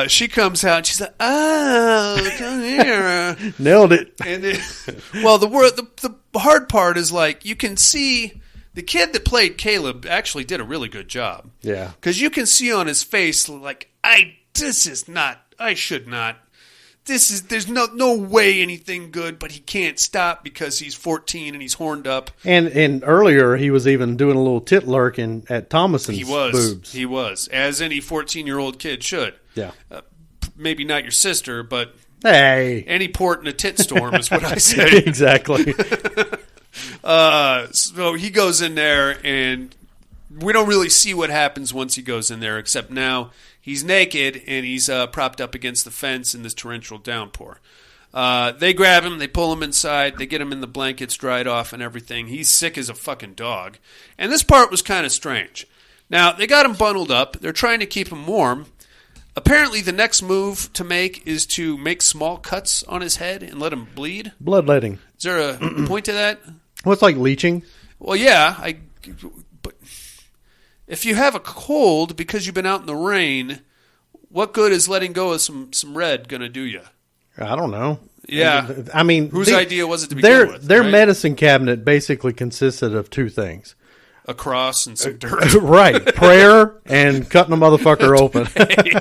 she comes out and she's like, come here. Nailed it. And the hard part is like, you can see... The kid that played Caleb actually did a really good job. Yeah. Because you can see on his face, like, there's no way anything good, but he can't stop because he's 14 and he's horned up. And earlier he was even doing a little tit lurking at Thomason's boobs. He was, as any 14-year-old kid should. Yeah. Maybe not your sister, but any port in a tit storm is what I say. Exactly. So he goes in there, and we don't really see what happens once he goes in there, except now he's naked, and he's propped up against the fence in this torrential downpour. They grab him, they pull him inside, they get him in the blankets, dried off and everything. He's sick as a fucking dog. And this part was kind of strange. Now, they got him bundled up. They're trying to keep him warm. Apparently, the next move to make is to make small cuts on his head and let him bleed. Bloodletting. Is there a point to that? Well, it's like leeching. Well, yeah. But if you have a cold because you've been out in the rain, what good is letting go of some red going to do you? I don't know. Yeah. I mean, whose idea was it to begin with? Their medicine cabinet basically consisted of 2 things. A cross and some dirt. Right. Prayer and cutting a motherfucker open. Hey.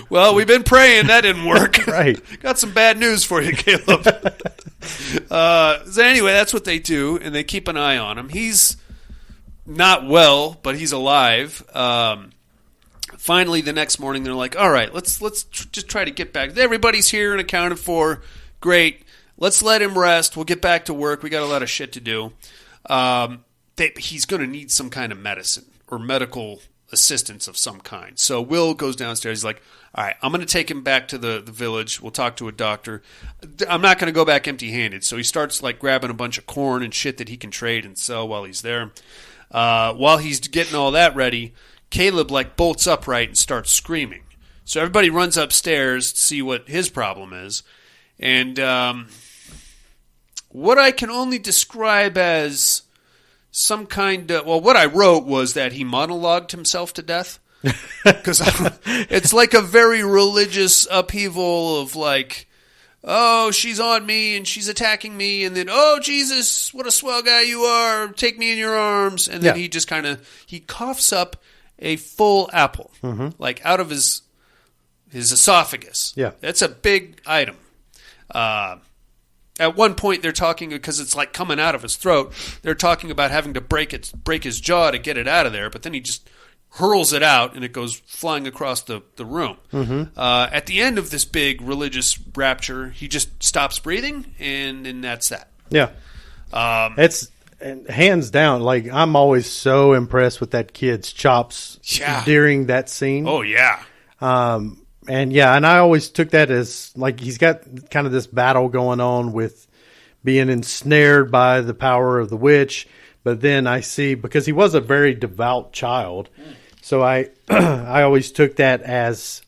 Well, we've been praying. That didn't work. Right. Got some bad news for you, Caleb. So anyway, that's what they do, and they keep an eye on him. He's not well, but he's alive. Finally, the next morning, they're like, all right, let's just try to get back. Everybody's here and accounted for. Great. Let's let him rest. We'll get back to work. We got a lot of shit to do. He's going to need some kind of medicine or medical assistance of some kind. So Will goes downstairs. He's like, all right, I'm going to take him back to the village. We'll talk to a doctor. I'm not going to go back empty-handed. So he starts like grabbing a bunch of corn and shit that he can trade and sell while he's there. While he's getting all that ready, Caleb like bolts upright and starts screaming. So everybody runs upstairs to see what his problem is. And what I can only describe as some kind of... Well, what I wrote was that he monologued himself to death. Because it's like a very religious upheaval of like, oh, she's on me and she's attacking me. And then, oh, Jesus, what a swell guy you are. Take me in your arms. And then he just kind of... He coughs up a full apple. Like out of his esophagus. Yeah. That's a big item. At one point, they're talking, because it's like coming out of his throat, they're talking about having to break his jaw to get it out of there, but then he just hurls it out, and it goes flying across the room. At the end of this big religious rapture, he just stops breathing, and that's that. Yeah. It's hands down, like, I'm always so impressed with that kid's chops during that scene. Oh, yeah. And I always took that as like he's got kind of this battle going on with being ensnared by the power of the witch. But then I see, because he was a very devout child, so I always took that as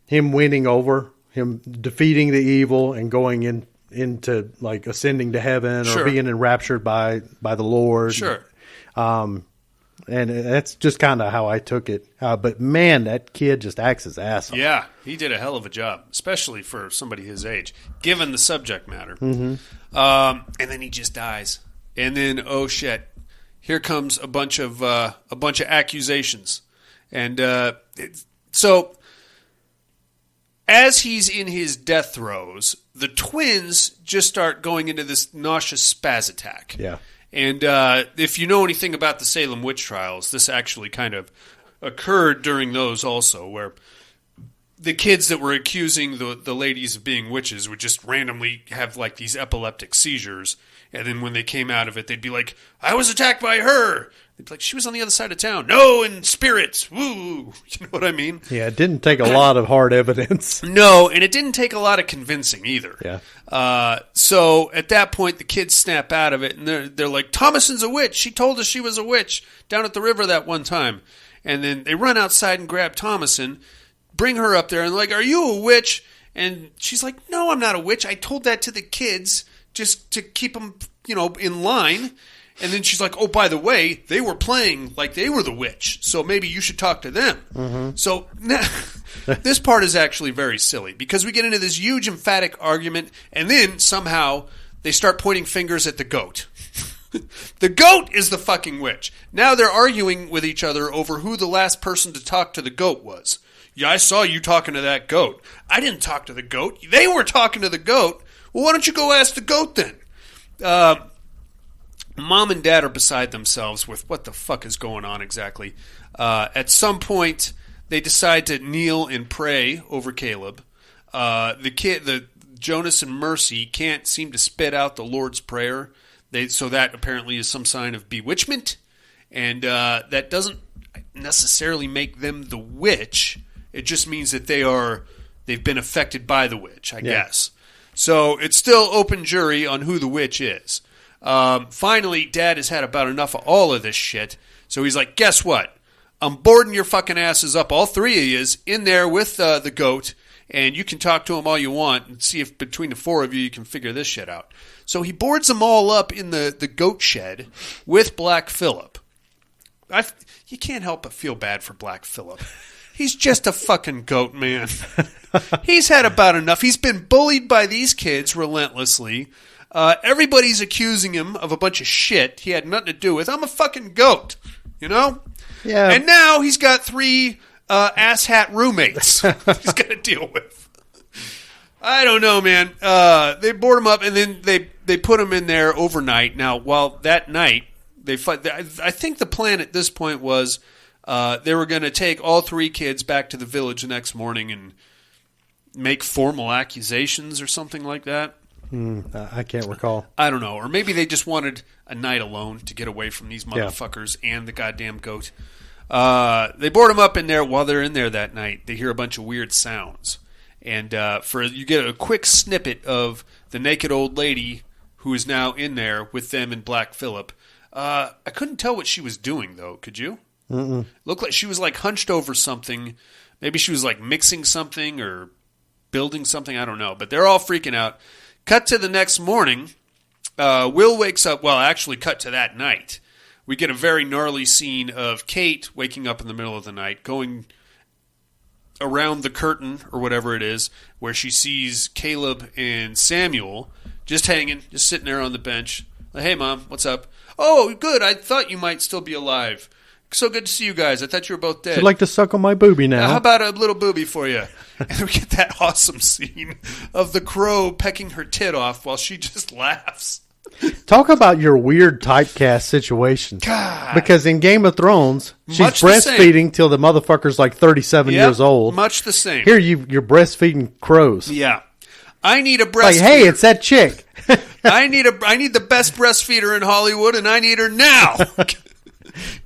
him winning over, him defeating the evil and going into like ascending to heaven or being enraptured by the Lord. Sure. And that's just kind of how I took it. But, man, that kid just acts his ass off. Yeah, he did a hell of a job, especially for somebody his age, given the subject matter. And then he just dies. And then, oh, shit, here comes a bunch of accusations. And so as he's in his death throes, the twins just start going into this nauseous spaz attack. Yeah. And if you know anything about the Salem witch trials, this actually kind of occurred during those also, where the kids that were accusing the ladies of being witches would just randomly have like these epileptic seizures, and then when they came out of it, they'd be like, I was attacked by her. They'd be like, she was on the other side of town. No, in spirits. Woo. You know what I mean? Yeah, it didn't take a lot of hard evidence. No, and it didn't take a lot of convincing either. Yeah. So at that point, the kids snap out of it, and they're like, Thomason's a witch. She told us she was a witch down at the river that one time. And then they run outside and grab Thomason, bring her up there, and they're like, are you a witch? And she's like, no, I'm not a witch. I told that to the kids just to keep them, in line. And then she's like, oh, by the way, they were playing like they were the witch, so maybe you should talk to them. So this part is actually very silly, because we get into this huge emphatic argument, and then somehow they start pointing fingers at the goat. The goat is the fucking witch. Now they're arguing with each other over who the last person to talk to the goat was. Yeah, I saw you talking to that goat. I didn't talk to the goat. They were talking to the goat. Well, why don't you go ask the goat then? Mom and Dad are beside themselves with what the fuck is going on exactly. At some point, they decide to kneel and pray over Caleb. The Jonas and Mercy can't seem to spit out the Lord's Prayer. So that apparently is some sign of bewitchment. And that doesn't necessarily make them the witch. It just means that they've been affected by the witch, I guess. So it's still open jury on who the witch is. Finally, Dad has had about enough of all of this shit. So he's like, guess what? I'm boarding your fucking asses up, all three of yous, in there with the goat, and you can talk to him all you want and see if between the four of you can figure this shit out. So he boards them all up in the goat shed with Black Phillip. You can't help but feel bad for Black Phillip. He's just a fucking goat, man. He's had about enough. He's been bullied by these kids relentlessly. Everybody's accusing him of a bunch of shit he had nothing to do with. I'm a fucking goat, Yeah. And now he's got three asshat roommates he's got to deal with. I don't know, man. They board him up, and then they put him in there overnight. Now, while that night, They fight. I think the plan at this point was they were going to take all 3 kids back to the village the next morning and make formal accusations or something like that. I can't recall. I don't know. Or maybe they just wanted a night alone to get away from these motherfuckers and the goddamn goat. They board them up in there. While they're in there that night, they hear a bunch of weird sounds. And you get a quick snippet of the naked old lady who is now in there with them and Black Phillip. I couldn't tell what she was doing, though. Could you? Mm-mm. Looked like she was like hunched over something. Maybe she was like mixing something or building something. I don't know. But they're all freaking out. Cut to the next morning. Will wakes up. Well, actually, cut to that night. We get a very gnarly scene of Kate waking up in the middle of the night, going around the curtain or whatever it is, where she sees Caleb and Samuel just hanging, just sitting there on the bench. Like, hey, Mom, what's up? Oh, good. I thought you might still be alive. So good to see you guys. I thought you were both dead. Would you like to suck on my booby now? How about a little booby for you? And we get that awesome scene of the crow pecking her tit off while she just laughs. Talk about your weird typecast situation. God. Because in Game of Thrones, she's Much the breastfeeding till the motherfucker's like 37 years old. Much the same. Here you're breastfeeding crows. Yeah. I need a breastfeeder. Like, hey, it's that chick. I need the best breastfeeder in Hollywood, and I need her now.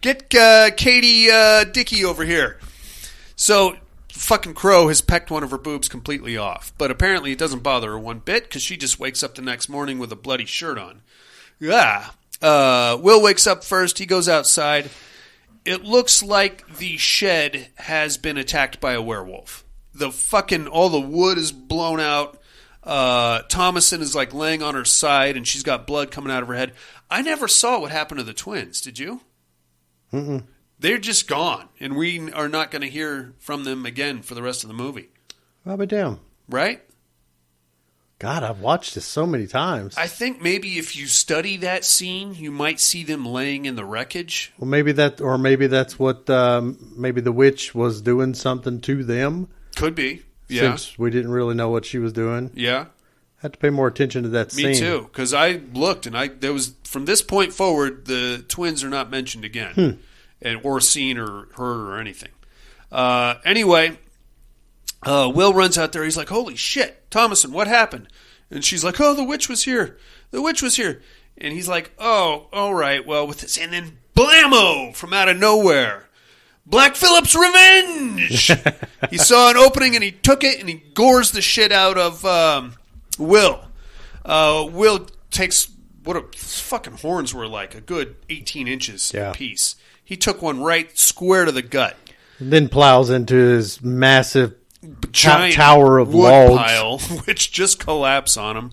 Get Katie Dickey over here. So, fucking crow has pecked one of her boobs completely off. But apparently it doesn't bother her one bit, because she just wakes up the next morning with a bloody shirt on. Yeah. Will wakes up first. He goes outside. It looks like the shed has been attacked by a werewolf. All the wood is blown out. Thomason is like laying on her side, and she's got blood coming out of her head. I never saw what happened to the twins. Did you? Mm-mm. They're just gone, and we are not going to hear from them again for the rest of the movie. I'll be damn. Right? God, I've watched this so many times. I think maybe if you study that scene, you might see them laying in the wreckage. Well, maybe that's what maybe the witch was doing something to them. Could be. Yeah. Since we didn't really know what she was doing. Yeah. I had to pay more attention to that scene. Me too, because I looked, and there was from this point forward, the twins are not mentioned again, or seen or heard or anything. Anyway, Will runs out there. He's like, "Holy shit, Thomason, what happened?" And she's like, "Oh, the witch was here. The witch was here." And he's like, "Oh, all right. Well, with this," and then blammo from out of nowhere. Black Phillip's revenge! He saw an opening and he took it and he gores the shit out of Will. Will takes what his fucking horns were like, a good 18 inches apiece. He took one right square to the gut. And then plows into his massive giant tower of wood logs. pile, which just collapsed on him.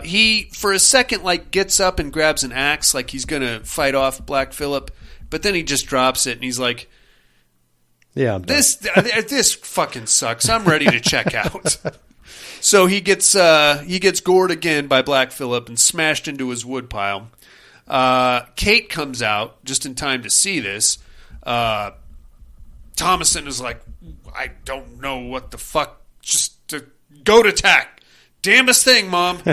He, for a second, like gets up and grabs an axe like he's going to fight off Black Phillip, but then he just drops it and he's like, "Yeah, this fucking sucks. I'm ready to check out." So he gets gored again by Black Phillip and smashed into his wood pile. Kate comes out just in time to see this. Thomason is like, "I don't know what the fuck. Just to go to attack. Damnedest thing, Mom.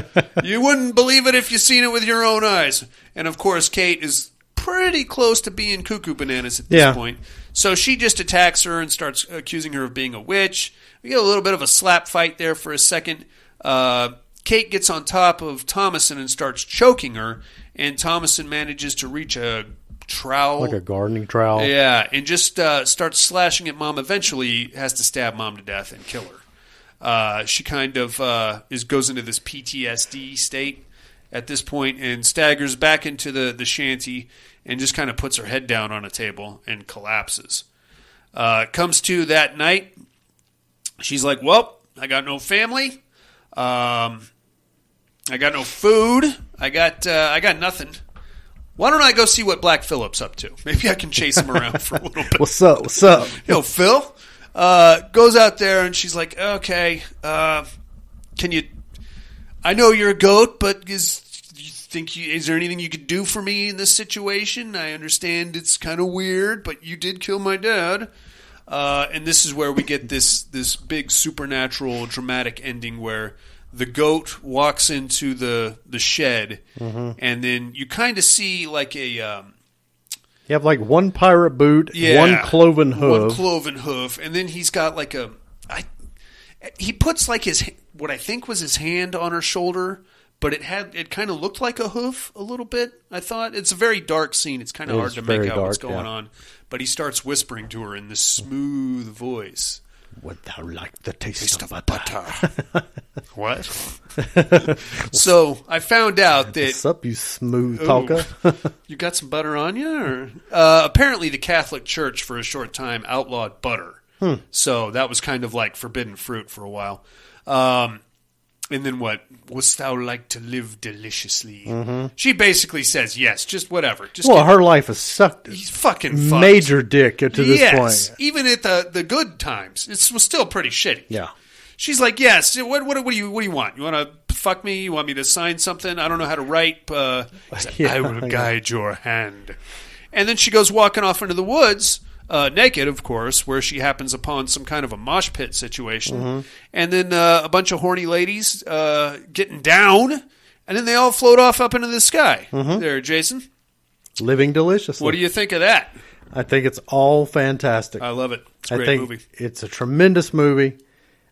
You wouldn't believe it if you seen it with your own eyes." And of course, Kate is pretty close to being cuckoo bananas at this point. So she just attacks her and starts accusing her of being a witch. We get a little bit of a slap fight there for a second. Kate gets on top of Thomason and starts choking her, and Thomason manages to reach a trowel. Like a gardening trowel. Yeah, and just starts slashing at Mom. Eventually has to stab Mom to death and kill her. She kind of goes into this PTSD state at this point and staggers back into the shanty and just kind of puts her head down on a table and collapses. Comes to that night. She's like, "Well, I got no family. I got no food. I got nothing. Why don't I go see what Black Phillip's up to? Maybe I can chase him around for a little bit." What's up? Yo, Phil goes out there and she's like, "Okay, can you? I know you're a goat, but is there anything you could do for me in this situation? I understand it's kind of weird, but you did kill my dad." And this is where we get this big supernatural dramatic ending where the goat walks into the shed, and then you kind of see like a you have like one pirate boot, one cloven hoof, and then he's got like he puts like what I think was his hand on her shoulder, but it kind of looked like a hoof a little bit. I thought it's a very dark scene. It's kind of hard to make out what's going on, but he starts whispering to her in this smooth voice. Would thou like the taste of butter? What? So I found out that... What's up, you smooth talker? You got some butter on you? Or? Apparently the Catholic Church for a short time outlawed butter. So that was kind of like forbidden fruit for a while. And then what? Wouldst thou like to live deliciously? She basically says yes, just whatever. Just her life has sucked. He's fucking fucked. Major dick to this point. Even at the good times, it was still pretty shitty. Yeah. She's like, yes. What do you want? You want to fuck me? You want me to sign something? I don't know how to write. I will guide your hand. And then she goes walking off into the woods. Naked, of course, where she happens upon some kind of a mosh pit situation. And then a bunch of horny ladies getting down, and then they all float off up into the sky. There, Jason. Living deliciously. What do you think of that? I think it's all fantastic. I love it. It's a great movie. It's a tremendous movie.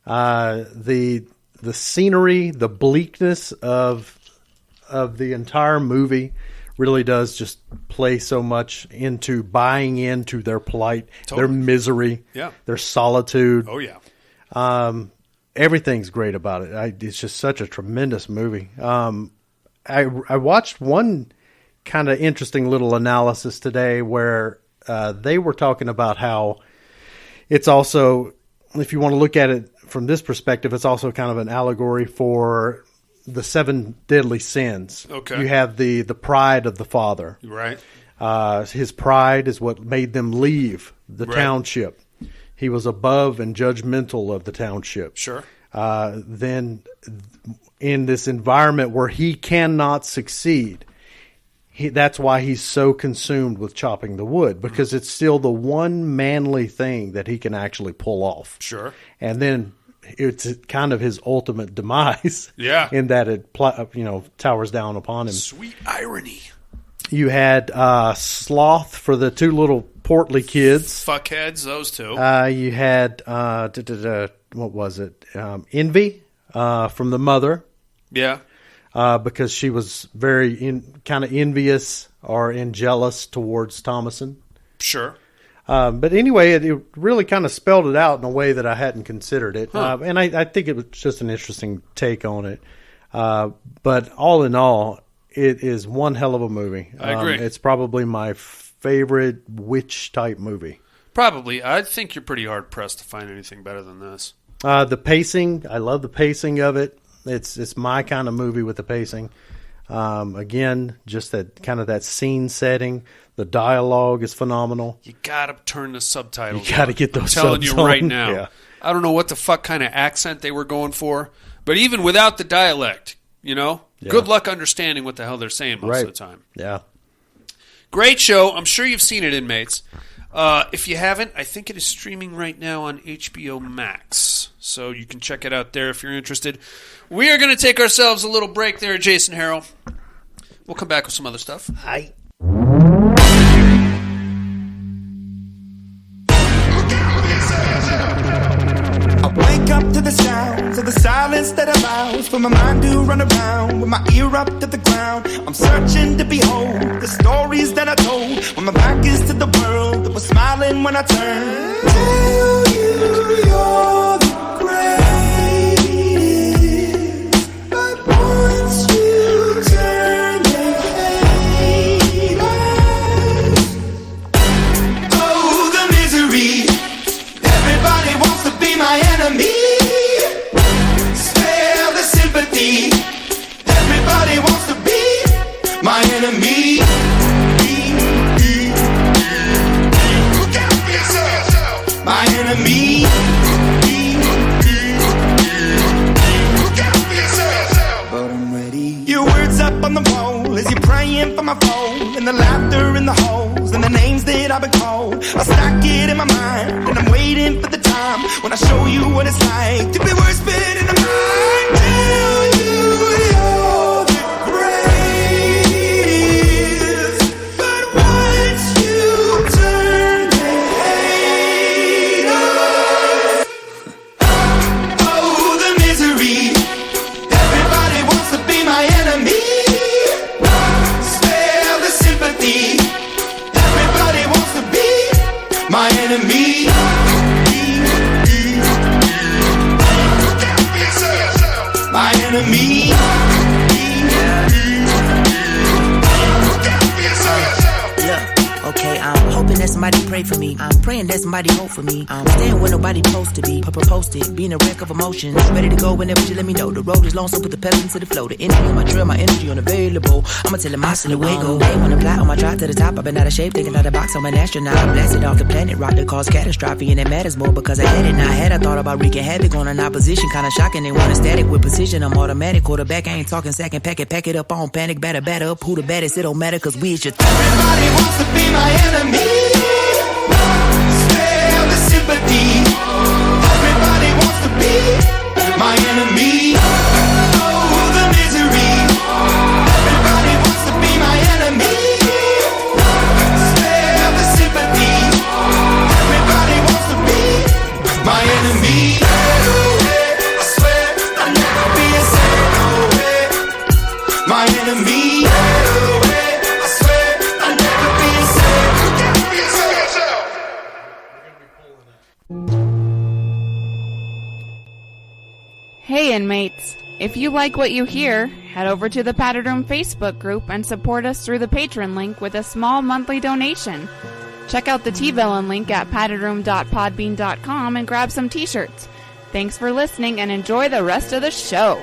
The scenery, the bleakness of the entire movie really does just play so much into buying into their plight, their misery, their solitude. Oh, yeah. Everything's great about it. It's just such a tremendous movie. I watched one kind of interesting little analysis today where they were talking about how it's also, if you want to look at it from this perspective, it's also kind of an allegory for the 7 deadly sins. Okay. You have the pride of the father. Right. His pride is what made them leave the township. He was above and judgmental of the township. Sure. Then in this environment where he cannot succeed, that's why he's so consumed with chopping the wood, because it's still the one manly thing that he can actually pull off. Sure. And then it's kind of his ultimate demise. Yeah. In that it towers down upon him. Sweet irony. You had Sloth for the 2 little portly kids. Fuckheads, those 2. You had what was it? Envy from the mother. Yeah. Because she was very kind of envious or jealous towards Thomason. Sure. But anyway, it really kind of spelled it out in a way that I hadn't considered it. And I think it was just an interesting take on it. But all in all, it is one hell of a movie. I agree. It's probably my favorite witch-type movie. Probably. I think you're pretty hard-pressed to find anything better than this. The pacing, I love the pacing of it. It's my kind of movie with the pacing. Again, just that scene setting. The dialogue is phenomenal. You gotta turn the subtitles. You gotta get those subs I'm telling you right on. now. Yeah. I don't know what the fuck kind of accent they were going for, but even without the dialect, good luck understanding what the hell they're saying most of the time. Yeah. Great show. I'm sure you've seen it, inmates. If you haven't, I think it is streaming right now on HBO Max. So you can check it out there if you're interested. We are going to take ourselves a little break there, Jason Harrell. We'll come back with some other stuff. Hi. I wake up to the sounds of the silence that allows for my mind to run around with my ear up to the ground. I'm searching to behold the stories that I told when my back is to the world that was smiling when I turned. Tell you you're the greatest, but once you turn the haters. Oh, the misery. Everybody wants to be my enemy. Spare the sympathy. Everybody wants to be my enemy. Look out for yourself. My enemy. Look out for yourself. But I'm ready. Your words up on the wall as you're praying for my phone, and the laughter in the holes and the names that I've been called. I stack it in my mind and I'm waiting for the time when I show you what it's like to be worse fit in the mind. my enemy. My enemy. Okay, I'm hoping that somebody pray for me. I'm praying that somebody hope for me. I'm staying where nobody supposed to be. Posted, being a wreck of emotions. Ready to go whenever you let me know. The road is long, so put the pedal into the flow. The energy on my trail, my energy unavailable. I'ma tell him I still away go. They wanna fly on my drive to the top. I've been out of shape, thinking out of the box. I'm an astronaut. I blasted off the planet, rock that caused catastrophe. And it matters more because I had it. Now I had I thought about wreaking havoc on an opposition. Kinda shocking, they want a static with precision. I'm automatic, quarterback. I ain't talking second. Pack it up on panic. Batter up. Who the baddest? It don't matter, cause we is your Everybody wants to be my enemy. Spare the sympathy. Everybody wants to be my enemy. Oh, the misery. Everybody wants to be my enemy. Spare the sympathy. Everybody wants to be my enemy. I swear I'll never be a saint. My enemy. I swear I'll never be a saint. Hey inmates, if you like what you hear, head over to the Padded Room Facebook group and support us through the Patreon link with a small monthly donation. Check out the T-Villain link at paddedroom.podbean.com and grab some t-shirts. Thanks for listening and enjoy the rest of the show.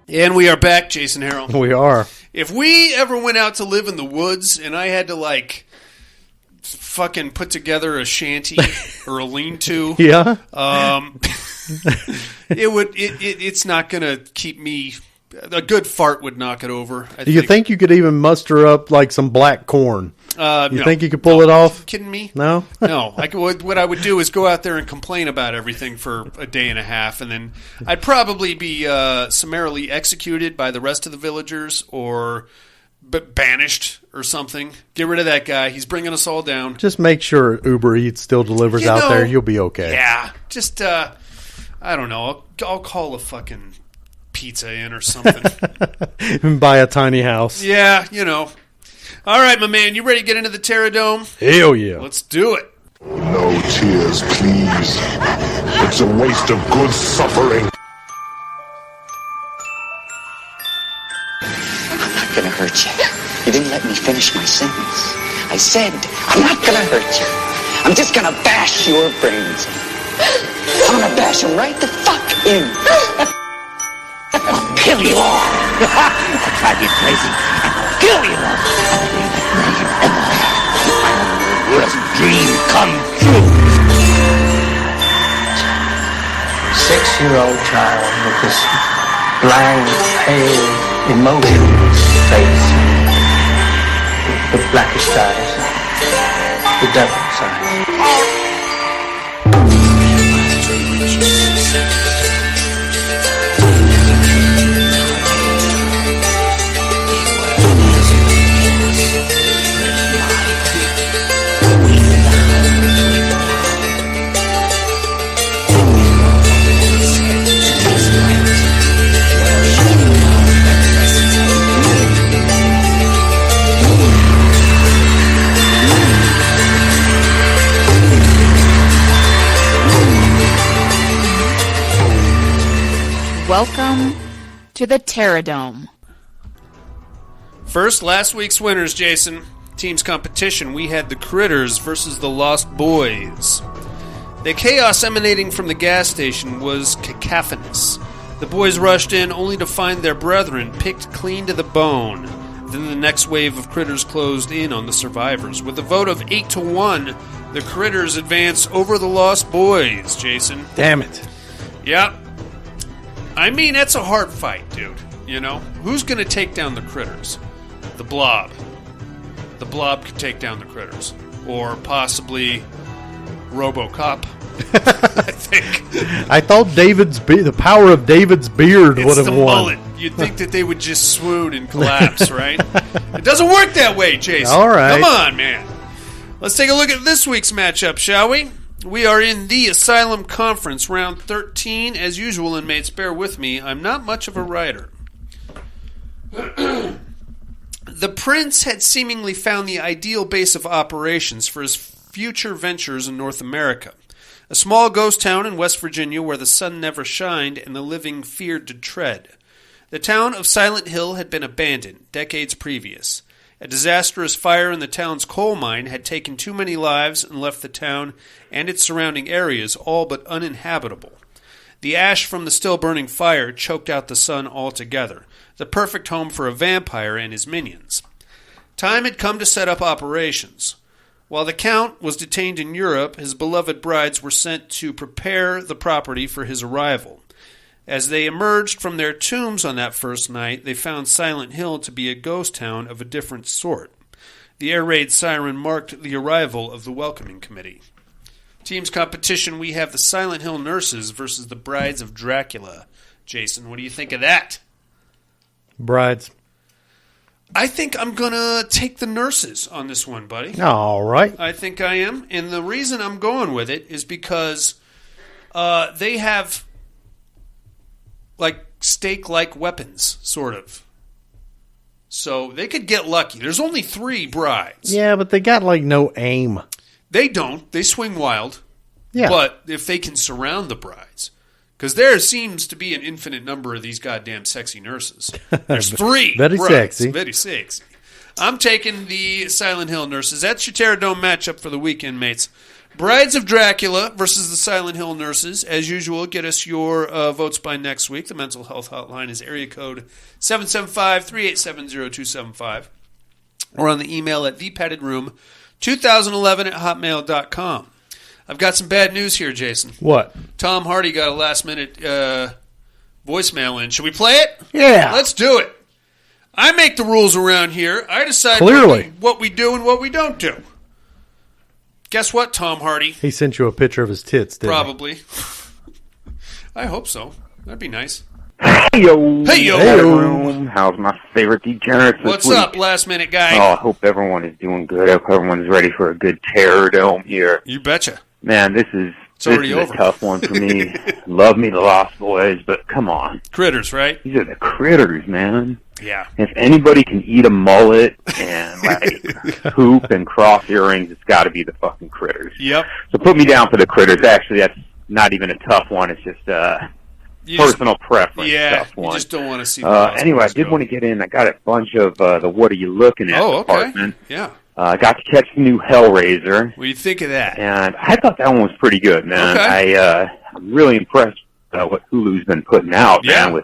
And we are back, Jason Harrell. We are. If we ever went out to live in the woods and I had to, like, fucking put together a shanty or a lean-to, Yeah. it's not going to keep me. A good fart would knock it over. Do you think you could even muster up like some black corn? You think you could pull it off? Are you kidding me? No? No. What I would do is go out there and complain about everything for a day and a half, and then I'd probably be summarily executed by the rest of the villagers or banished or something. Get rid of that guy. He's bringing us all down. Just make sure Uber Eats still delivers out there. You'll be okay. Yeah. Just, I don't know. I'll call a fucking pizza in or something. And buy a tiny house. Yeah, you know. All right, my man. You ready to get into the Terradome? Hell yeah. Let's do it. No tears, please. It's a waste of good suffering. I'm not gonna hurt you. You didn't let me finish my sentence. I said, I'm not gonna hurt you. I'm just gonna bash your brains in. I'm gonna bash them right the fuck in. I'll kill you all. I'll drive you crazy. I'll kill you all. My worst dream come true. 6-year-old child with this blank, pale, emotionless face, the blackest eyes, the devil's eyes. Welcome to the Terradome. First, last week's winners, Jason. Team's competition, we had the Critters versus the Lost Boys. The chaos emanating from the gas station was cacophonous. The boys rushed in only to find their brethren picked clean to the bone. Then the next wave of Critters closed in on the survivors. With a vote of 8-1, the Critters advance over the Lost Boys, Jason. Damn it. Yep. I mean, that's a hard fight, dude. You know? Who's going to take down the Critters? The Blob. The Blob could take down the Critters. Or possibly RoboCop. I think. I thought the power of David's beard would have won. Mullet. You'd think that they would just swoon and collapse, right? It doesn't work that way, Jason. All right. Come on, man. Let's take a look at this week's matchup, shall we? We are in the Asylum Conference, round 13. As usual, inmates, bear with me. I'm not much of a writer. The prince had seemingly found the ideal base of operations for his future ventures in North America. A small ghost town in West Virginia where the sun never shined and the living feared to tread. The town of Silent Hill had been abandoned decades previous. A disastrous fire in the town's coal mine had taken too many lives and left the town and its surrounding areas all but uninhabitable. The ash from the still-burning fire choked out the sun altogether, the perfect home for a vampire and his minions. Time had come to set up operations. While the Count was detained in Europe, his beloved brides were sent to prepare the property for his arrival. As they emerged from their tombs on that first night, they found Silent Hill to be a ghost town of a different sort. The air raid siren marked the arrival of the welcoming committee. Team's competition, we have the Silent Hill Nurses versus the Brides of Dracula. Jason, what do you think of that? Brides. I think I'm going to take the Nurses on this one, buddy. All right. I think I am. And the reason I'm going with it is because they have like stake-like weapons, sort of. So they could get lucky. There's only 3 brides. Yeah, but they got like no aim. They don't. They swing wild. Yeah. But if they can surround the brides, because there seems to be an infinite number of these goddamn sexy nurses. There's 3 Very brides. sexy. Very sexy. I'm taking the Silent Hill Nurses. That's your Terror Dome matchup for the weekend, mates. Brides of Dracula versus the Silent Hill Nurses. As usual, get us your votes by next week. The mental health hotline is area code 775-387-0275. Or on the email at thepaddedroom2011@hotmail.com. I've got some bad news here, Jason. What? Tom Hardy got a last-minute voicemail in. Should we play it? Yeah. Let's do it. I make the rules around here. I decide Clearly. what we do and what we don't do. Guess what, Tom Hardy? He sent you a picture of his tits, didn't Probably. I hope so. That'd be nice. Hey-yo. Hey-yo. Hey-yo. How's my favorite degenerates this What's week? up, last-minute guy? Oh, I hope everyone is doing good. I hope everyone's ready for a good Terror Dome here. You betcha. Man, this is already a over. tough one for me. Love me the Lost Boys, but come on. Critters, right? These are the critters, man. Yeah. If anybody can eat a mullet and like hoop and cross earrings, it's got to be the fucking critters. Yep. So put me down for the critters. Actually, that's not even a tough one. It's just personal preference. Yeah, tough one. you just don't want to see the Lost anyway, I Boys did go. want to get in. I got a bunch of the What Are You Looking At department. Yeah. I got to catch the new Hellraiser. What do you think of that? And I thought that one was pretty good, man. Okay. I'm really impressed with what Hulu's been putting out, man, with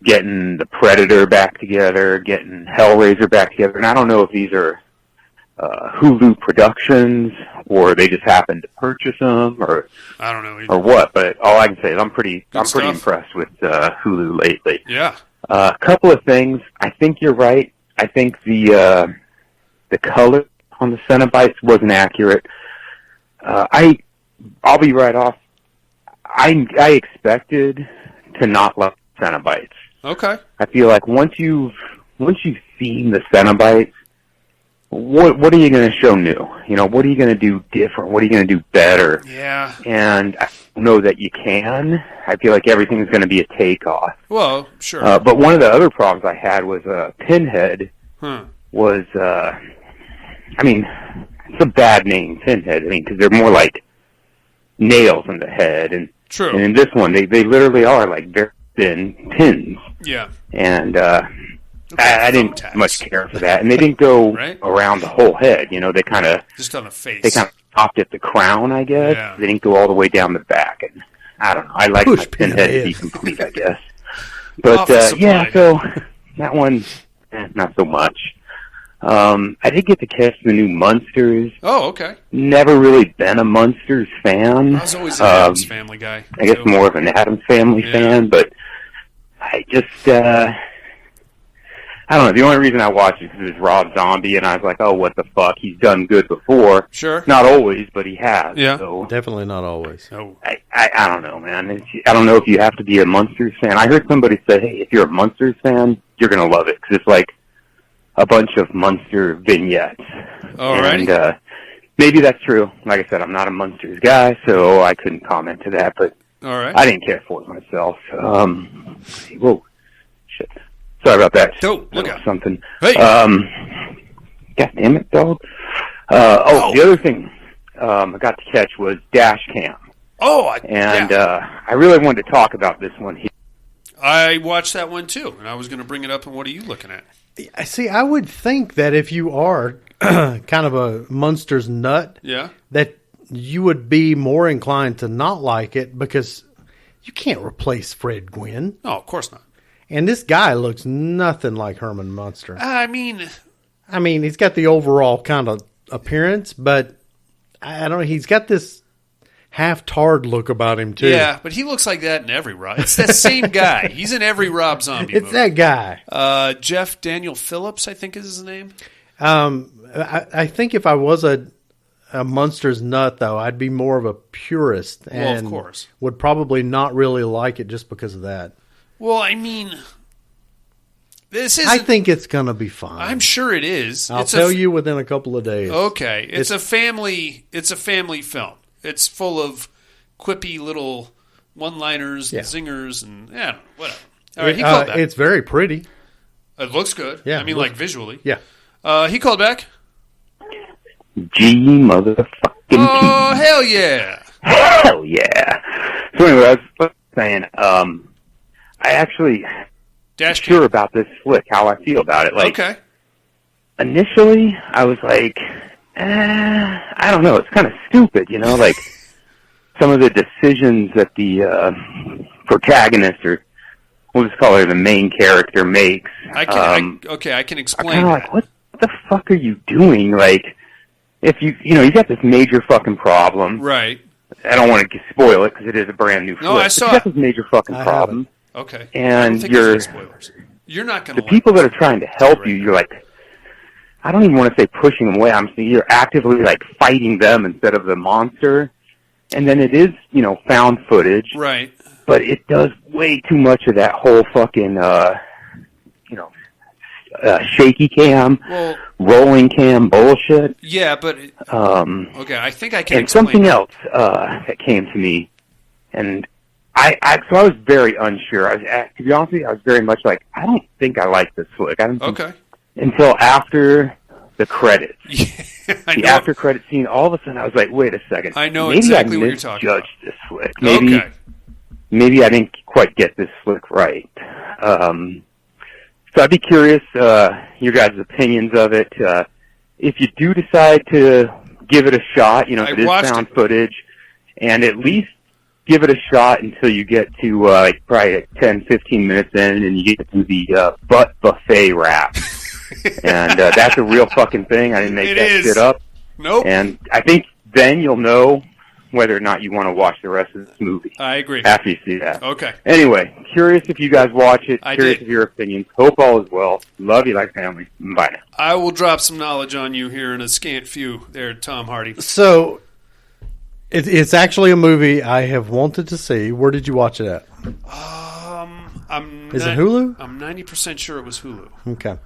getting the Predator back together, getting Hellraiser back together. And I don't know if these are Hulu productions or they just happened to purchase them or I don't know either. or what. But all I can say is I'm pretty stuff. impressed with Hulu lately. Yeah. A couple of things. I think you're right. I think the color on the Cenobites wasn't accurate. I'll be right off. I expected to not like Cenobites. Okay. I feel like once you've seen the Cenobites, what are you going to show new? You know, what are you going to do different? What are you going to do better? Yeah. And I don't know that you can. I feel like everything's going to be a takeoff. Well, sure. But one of the other problems I had was Pinhead was, I mean, it's a bad name, Pinhead. I mean, because they're more like nails in the head. And, True. And in this one, they literally are like very thin pins. Yeah. And I didn't much care for that. And they didn't go around the whole head. You know, they kind of just on the face. They kind of stopped at the crown, I guess. Yeah. They didn't go all the way down the back. And I don't know. I like my Pinhead to be complete, I guess. But yeah, so that one, not so much. I did get to catch the new Munsters. Oh, okay. Never really been a Munsters fan. I was always an Addams Family guy. I guess more of an Addams Family fan, but I just, I don't know. The only reason I watched it is because it's Rob Zombie, and I was like, oh, what the fuck? He's done good before. Sure. Not always, but he has. Yeah. So Definitely not always. Oh. I don't know, man. I don't know if you have to be a Munsters fan. I heard somebody say, hey, if you're a Munsters fan, you're going to love it, because it's like a bunch of Munster vignettes. All right. And maybe that's true. Like I said, I'm not a Munsters guy, so I couldn't comment to that, but all right. I didn't care for it myself. Whoa, shit. Sorry about that. Look out. Something. Hey. God damn it, dog. The other thing I got to catch was dash cam. I really wanted to talk about this one here. I watched that one too, and I was going to bring it up. And what are you looking at? See, I would think that if you are kind of a Munster's nut, that you would be more inclined to not like it because you can't replace Fred Gwynn. No, of course not. And this guy looks nothing like Herman Munster. I mean, he's got the overall kind of appearance, but I don't know. He's got this half-tarred look about him, too. Yeah, but he looks like that in every Rob. It's that same guy. He's in every Rob Zombie movie. It's that guy. Jeff Daniel Phillips, I think is his name. I think if I was a Munster's nut, though, I'd be more of a purist. And of course. Would probably not really like it just because of that. Well, I mean, this is. I think it's going to be fine. I'm sure it is. I'll tell you within a couple of days. Okay, it's a family film. It's full of quippy little one-liners and zingers and whatever. All right, he called back. It's very pretty. It looks good. Yeah, I mean, like visually. Yeah. He called back. G motherfucking Oh, hell yeah! Hell yeah! So anyway, I was saying, I actually sure about this flick, how I feel about it. Like, initially, I was like, I don't know, it's kind of stupid, like some of the decisions that the protagonist, or we'll just call her the main character, makes. I can explain. I'm like, what the fuck are you doing? Like, if you got this major fucking problem. Right. I don't want to spoil it because it is a brand new flick. No, I saw you got this major fucking problem. Okay. And you're not going to the people that are trying to help you, you're like, I don't even want to say pushing them away. I'm saying you're actively like fighting them instead of the monster. And then it is, found footage. Right. But it does way too much of that whole fucking, shaky cam, rolling cam bullshit. Yeah, but okay, I think I can. And something else that came to me, and so I was very unsure. To be honest with you, I was very much like, I don't think I like this flick. I don't think, until after the credits. The after credit scene, all of a sudden I was like, wait a second. I know exactly what you're talking about. This flick. Maybe I didn't quite get this flick right. So I'd be curious, your guys' opinions of it. If you do decide to give it a shot, it is found footage, and at least give it a shot until you get to probably 10, 15 minutes in, and you get to the butt buffet rap. And that's a real fucking thing. I didn't make that shit up. Nope. And I think then you'll know whether or not you want to watch the rest of this movie. I agree. After you see that. Okay. Anyway, curious if you guys watch it. Curious of your opinions. Hope all is well. Love you like family. Bye now. I will drop some knowledge on you here in a scant few there, Tom Hardy. So, it's actually a movie I have wanted to see. Where did you watch it at? Is it Hulu? I'm 90% sure it was Hulu. Okay.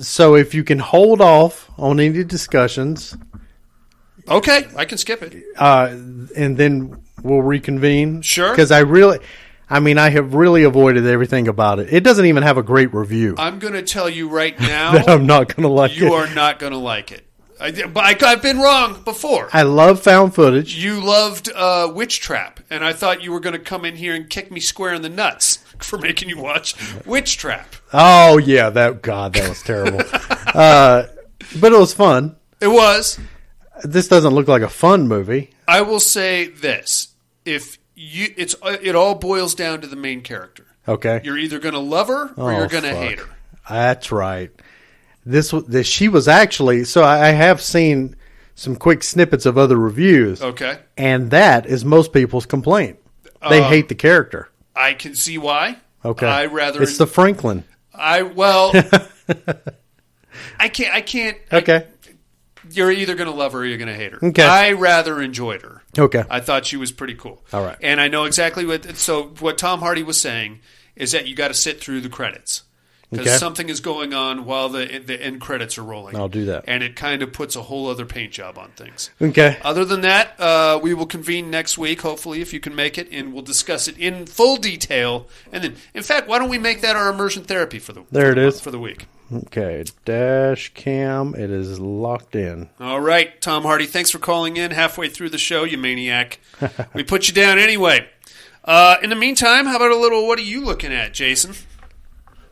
So if you can hold off on any discussions... Okay, I can skip it. And then we'll reconvene. Sure. Because I have really avoided everything about it. It doesn't even have a great review. I'm going to tell you right now that I'm not going to like it. You are not going to like it. I've been wrong before. I love found footage. You loved Witch Trap, and I thought you were going to come in here and kick me square in the nuts for making you watch Witch Trap. Oh, yeah. That was terrible. But it was fun. It was. This doesn't look like a fun movie. I will say this: it all boils down to the main character. Okay, you're either going to love her or you're going to hate her. That's right. She was actually. So I have seen some quick snippets of other reviews. Okay, and that is most people's complaint. They hate the character. I can see why. Okay, it's the Franklin. I can't. Okay. You're either going to love her or you're going to hate her. Okay. I rather enjoyed her. Okay. I thought she was pretty cool. All right. And I know exactly what Tom Hardy was saying is that you got to sit through the credits. because something is going on while the end credits are rolling. I'll do that. And it kind of puts a whole other paint job on things. Okay. Other than that, we will convene next week, hopefully, if you can make it, and we'll discuss it in full detail. And then, in fact, why don't we make that our immersion therapy for the week? Okay, dash cam, it is locked in. All right, Tom Hardy, thanks for calling in halfway through the show, you maniac. We put you down anyway. In the meantime, how about a little, what are you looking at, Jason?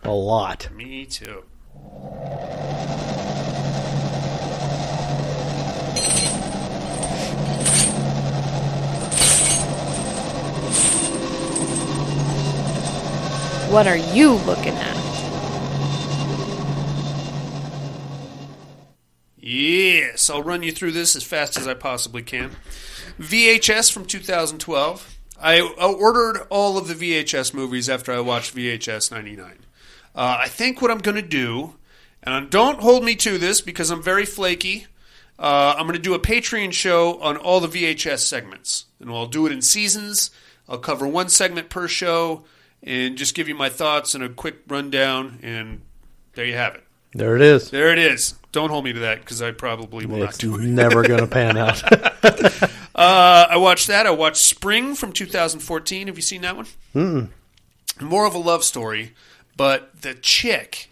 A lot. Me too. What are you looking at? Yes, I'll run you through this as fast as I possibly can. VHS from 2012. I ordered all of the VHS movies after I watched VHS 99. I think what I'm going to do, and don't hold me to this because I'm very flaky, I'm going to do a Patreon show on all the VHS segments. And I'll do it in seasons. I'll cover one segment per show and just give you my thoughts and a quick rundown, and there you have it. There it is. There it is. Don't hold me to that because I probably will not do it. It's never going to pan out. I watched that. I watched Spring from 2014. Have you seen that one? Mm-mm. More of a love story, but the chick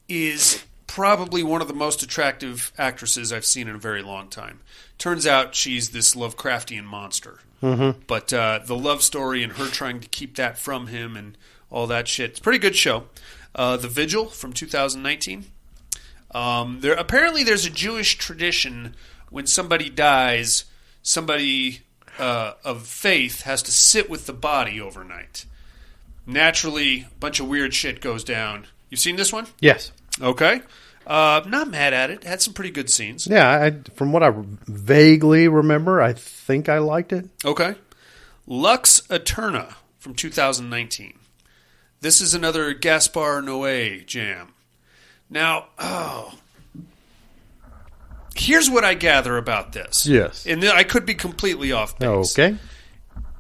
is probably one of the most attractive actresses I've seen in a very long time. Turns out she's this Lovecraftian monster. Mm-hmm. But the love story and her trying to keep that from him and all that shit. It's a pretty good show. The Vigil from 2019. Apparently there's a Jewish tradition when somebody dies, somebody of faith has to sit with the body overnight. Naturally, a bunch of weird shit goes down. You've seen this one? Yes. Okay. Not mad at it. Had some pretty good scenes. Yeah, from what I vaguely remember, I think I liked it. Okay. Lux Eterna from 2019. This is another Gaspar Noé jam. Now, here's what I gather about this. Yes. And I could be completely off base. Okay.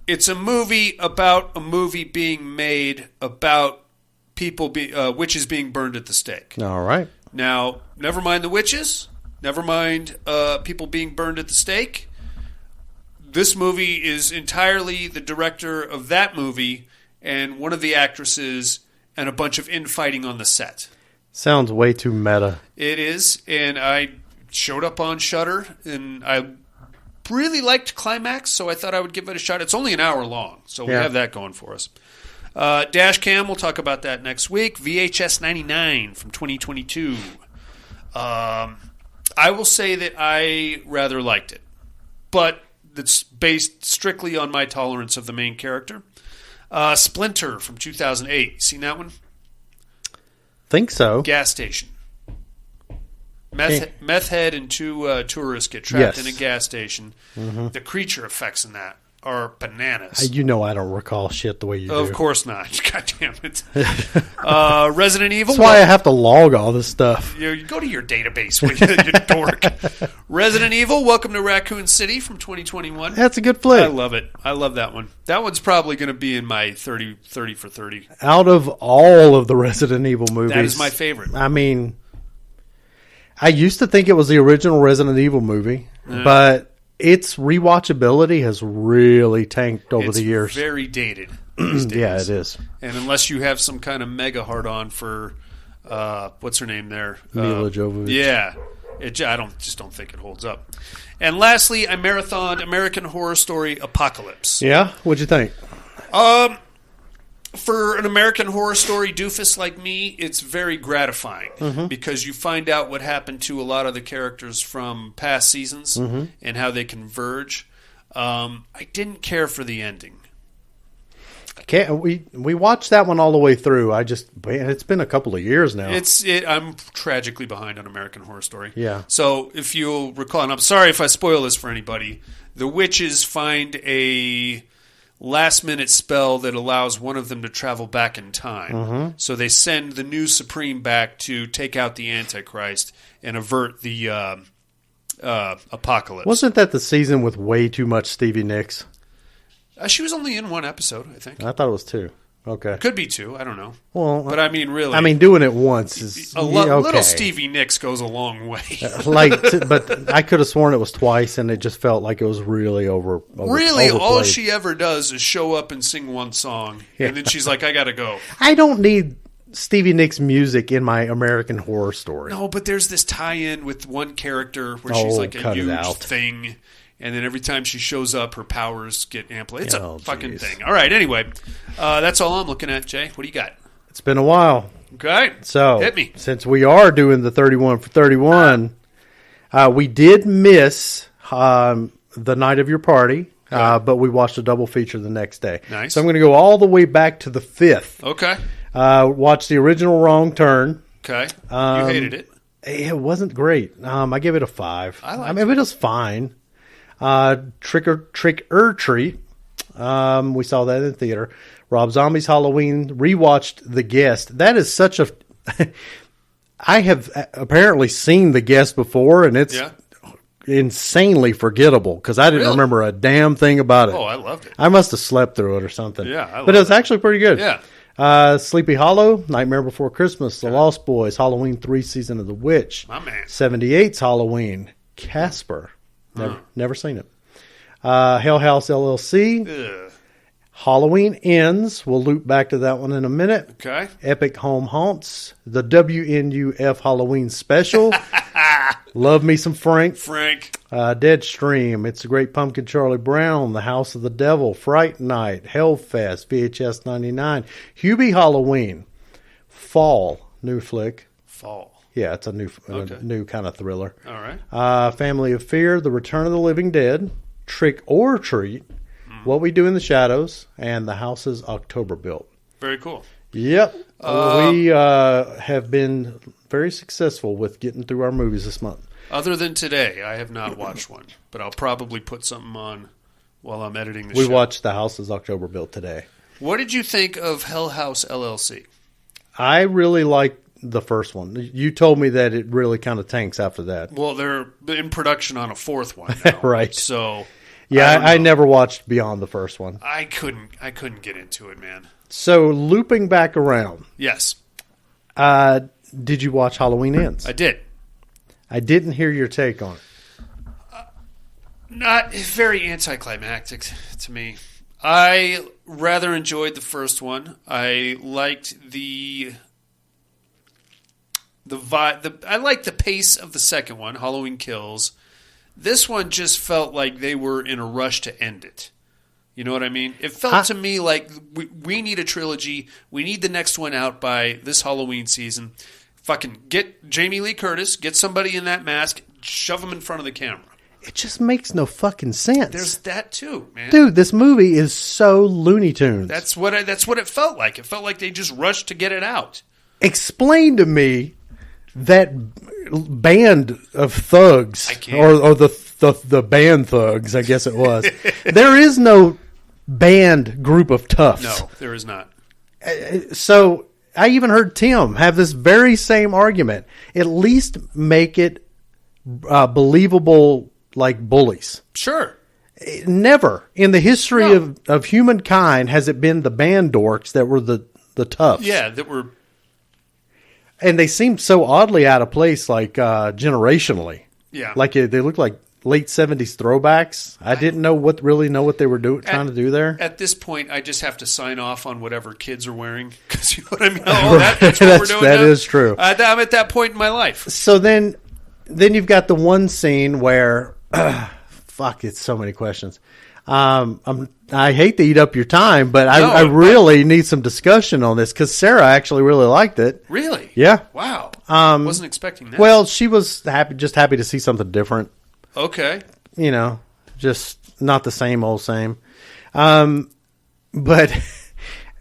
It's a movie about a movie being made about people, witches being burned at the stake. All right. Now, never mind the witches. Never mind people being burned at the stake. This movie is entirely the director of that movie and one of the actresses and a bunch of infighting on the set. Sounds way too meta. It is, and I showed up on Shudder, and I really liked Climax, so I thought I would give it a shot. It's only an hour long, so we have that going for us. Dash Cam, we'll talk about that next week. VHS 99 from 2022. I will say that I rather liked it, but it's based strictly on my tolerance of the main character. Splinter from 2008. Seen that one? Think so. Gas station. Meth head and two tourists get trapped in a gas station. Mm-hmm. The creature effects in that are bananas. You know I don't recall shit the way you do. Of course not. God damn it. Resident Evil. That's why I have to log all this stuff. You go to your database, you dork. Resident Evil, Welcome to Raccoon City from 2021. That's a good flick. I love it. I love that one. That one's probably going to be in my 30 for 30. Out of all of the Resident Evil movies. That is my favorite. I mean, I used to think it was the original Resident Evil movie, but its rewatchability has really tanked over the years. It's very dated these days. Yeah, it is. And unless you have some kind of mega hard-on for, what's her name there? Mila Jovovich. Yeah. I just don't think it holds up. And lastly, I marathoned American Horror Story Apocalypse. Yeah? What'd you think? For an American Horror Story doofus like me, it's very gratifying because you find out what happened to a lot of the characters from past seasons and how they converge. I didn't care for the ending. We watched that one all the way through. It's been a couple of years now. I'm tragically behind on American Horror Story. Yeah. So if you'll recall, and I'm sorry if I spoil this for anybody, the witches find a last-minute spell that allows one of them to travel back in time. So they send the new Supreme back to take out the Antichrist and avert the apocalypse. Wasn't that the season with way too much Stevie Nicks? She was only in one episode, I think. I thought it was two. Okay. Could be 2. I don't know. Well, but I mean, really. I mean, doing it once is little Stevie Nicks goes a long way. But I could have sworn it was twice, and it just felt like it was really Really, all overplayed. she ever does is show up and sing one song, and then she's like, "I gotta go." I don't need Stevie Nicks music in my American Horror Story. No, but there's this tie-in with one character where she's like a huge thing. And then every time she shows up, her powers get amplified. It's a fucking thing. All right, anyway. That's all I'm looking at, Jay. What do you got? It's been a while. Okay. So, hit me. Since we are doing the 31 for 31, we did miss the night of your party, but we watched a double feature the next day. Nice. So I'm going to go all the way back to the 5th. Okay. Watch the original Wrong Turn. Okay. You hated it. It wasn't great. I gave it a 5. I mean, it was fine. Trick or Treat. We saw that in the theater. Rob Zombie's Halloween. Rewatched The Guest. That is such a. I have apparently seen The Guest before, and it's insanely forgettable because I didn't remember a damn thing about it. Oh, I loved it. I must have slept through it or something. Yeah, but it was actually pretty good. Yeah. Sleepy Hollow, Nightmare Before Christmas, The Lost Boys, Halloween 3, Season of the Witch. My man. 78's Halloween, Casper. Never seen it. Hell House LLC. Ugh. Halloween Ends. We'll loop back to that one in a minute. Okay. Epic Home Haunts. The WNUF Halloween Special. Love Me Some Frank. Deadstream. It's a Great Pumpkin, Charlie Brown. The House of the Devil. Fright Night. Hellfest. VHS 99. Hubie Halloween. Fall. New flick. Fall. Yeah, it's a new kind of thriller. All right. Family of Fear, The Return of the Living Dead, Trick or Treat, What We Do in the Shadows, and The Houses October Built. Very cool. Yep. We have been very successful with getting through our movies this month. Other than today, I have not watched one, but I'll probably put something on while I'm editing the show. We watched The Houses October Built today. What did you think of Hell House LLC? I really liked the first one. You told me that it really kind of tanks after that. Well, they're in production on a 4th one now. Right. So yeah, I never watched beyond the first one. I couldn't get into it, man. So looping back around. Yes. Did you watch Halloween Ends? I did. I didn't hear your take on it. Not very anticlimactic to me. I rather enjoyed the first one. I liked the vibe. I liked the pace of the second one, Halloween Kills. This one just felt like they were in a rush to end it. You know what I mean? It felt to me like we need a trilogy. We need the next one out by this Halloween season. Fucking get Jamie Lee Curtis, get somebody in that mask, shove them in front of the camera. It just makes no fucking sense. There's that too, man. Dude, this movie is so Looney Tunes. That's what it felt like. It felt like they just rushed to get it out. Explain to me that band of thugs, or the band thugs, I guess it was. There is no band group of toughs. No, there is not. So I even heard Tim have this very same argument. At least make it believable, like bullies. Sure. Never in the history of humankind has it been the band dorks that were the toughs. Yeah, that were. And they seemed so oddly out of place, like generationally. Yeah. Like they looked like late 70s throwbacks. I didn't know what they were trying to do there. At this point, I just have to sign off on whatever kids are wearing. Because you know what I mean? That's what we're doing that now. is true. I'm at that point in my life. So then you've got the one scene where, fuck, it's so many questions. I hate to eat up your time, but I really need some discussion on this because Sarah actually really liked it. Really? Yeah. Wow. Wasn't expecting that. Well, she was happy to see something different. Okay. You know, just not the same old same. But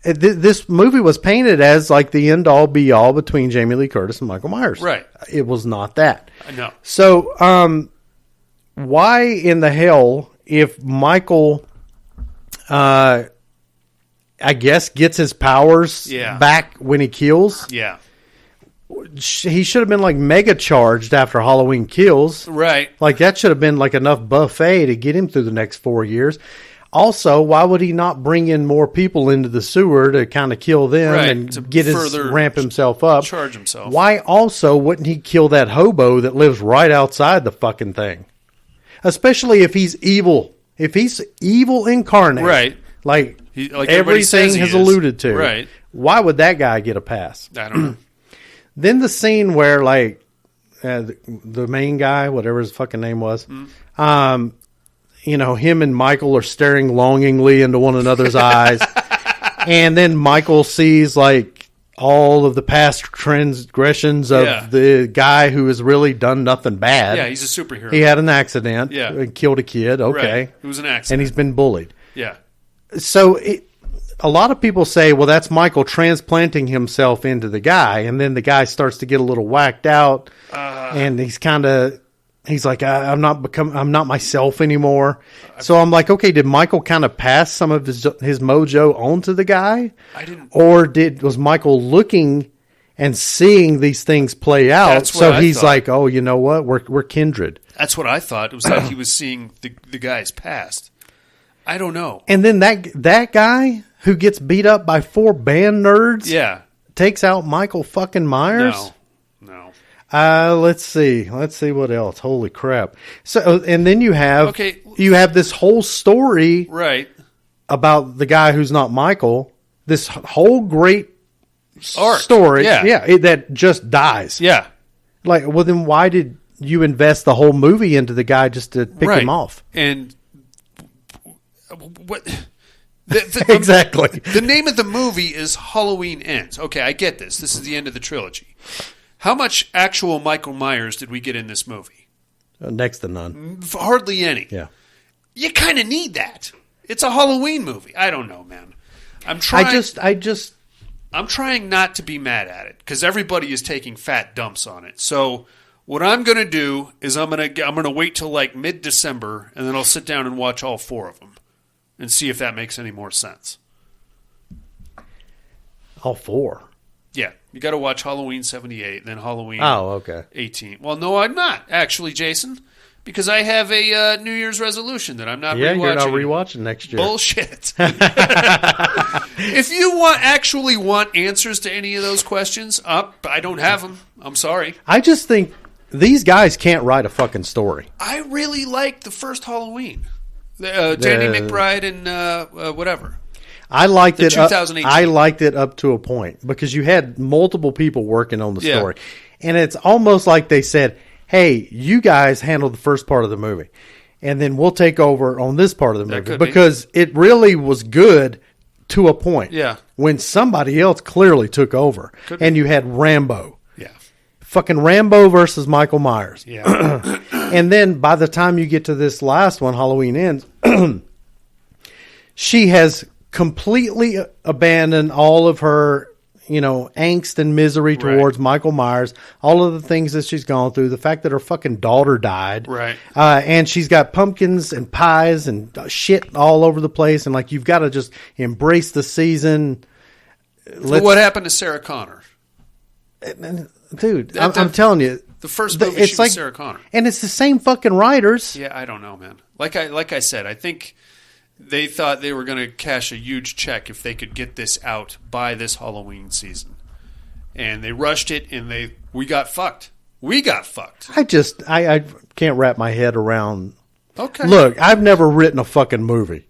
this movie was painted as like the end all be all between Jamie Lee Curtis and Michael Myers. Right. It was not that. No. So, why in the hell, if Michael, I guess, gets his powers back when he kills? Yeah. He should have been like mega charged after Halloween Kills. Right. Like that should have been like enough buffet to get him through the next 4 years. Also, why would he not bring in more people into the sewer to kind of kill them and to get ramp himself up? Charge himself. Why also wouldn't he kill that hobo that lives right outside the fucking thing? Especially if he's evil. If he's evil incarnate. Right. Like everybody everything has alluded to. Right. Why would that guy get a pass? I don't know. Then the scene where the main guy, whatever his fucking name was, him and Michael are staring longingly into one another's eyes. And then Michael sees all of the past transgressions of the guy who has really done nothing bad. Yeah, he's a superhero. He had an accident. Yeah. And killed a kid. Okay. Right. It was an accident. And he's been bullied. Yeah. So a lot of people say, well, that's Michael transplanting himself into the guy. And then the guy starts to get a little whacked out. And he's like, I'm not myself anymore. So I'm like, okay, did Michael kind of pass some of his mojo on to the guy? I didn't. Or was Michael looking and seeing these things play out? So he's like, oh, you know what? We're kindred. That's what I thought. It was like he was seeing the guy's past. I don't know. And then that guy who gets beat up by 4 band nerds takes out Michael fucking Myers? No. Let's see what else. Holy crap. So, and then you have this whole story about the guy who's not Michael, this whole great story that just dies. Yeah. Well, then why did you invest the whole movie into the guy just to pick him off? And what exactly. The name of the movie is Halloween Ends. Okay, I get this. This is the end of the trilogy. How much actual Michael Myers did we get in this movie? Next to none. Hardly any. Yeah. You kind of need that. It's a Halloween movie. I don't know, man. I'm trying not to be mad at it because everybody is taking fat dumps on it. So what I'm going to do is I'm going to wait till mid-December and then I'll sit down and watch all 4 of them and see if that makes any more sense. All 4? Yeah. You got to watch Halloween 78 and then Halloween 18. Well, no, I'm not, actually, Jason, because I have a New Year's resolution that I'm not rewatching. Yeah, you're not rewatching next year. Bullshit. If you actually want answers to any of those questions, I don't have them. I'm sorry. I just think these guys can't write a fucking story. I really liked the first Halloween. Danny McBride and whatever. I liked it. 2018. I liked it up to a point because you had multiple people working on the story, and it's almost like they said, "Hey, you guys handle the first part of the movie, and then we'll take over on this part of the movie," because it really was good to a point. Yeah. When somebody else clearly took over, and you had Rambo. Yeah. Fucking Rambo versus Michael Myers. Yeah. And then by the time you get to this last one, Halloween Ends, she has completely abandoned all of her, angst and misery towards Michael Myers, all of the things that she's gone through, the fact that her fucking daughter died. Right. And she's got pumpkins and pies and shit all over the place. And you've got to just embrace the season. What happened to Sarah Connor? Dude, I'm telling you. The first movie, she was Sarah Connor. And it's the same fucking writers. Yeah, I don't know, man. Like I said, I think they thought they were going to cash a huge check if they could get this out by this Halloween season. And they rushed it, and we got fucked. We got fucked. I can't wrap my head around. Okay. Look, I've never written a fucking movie.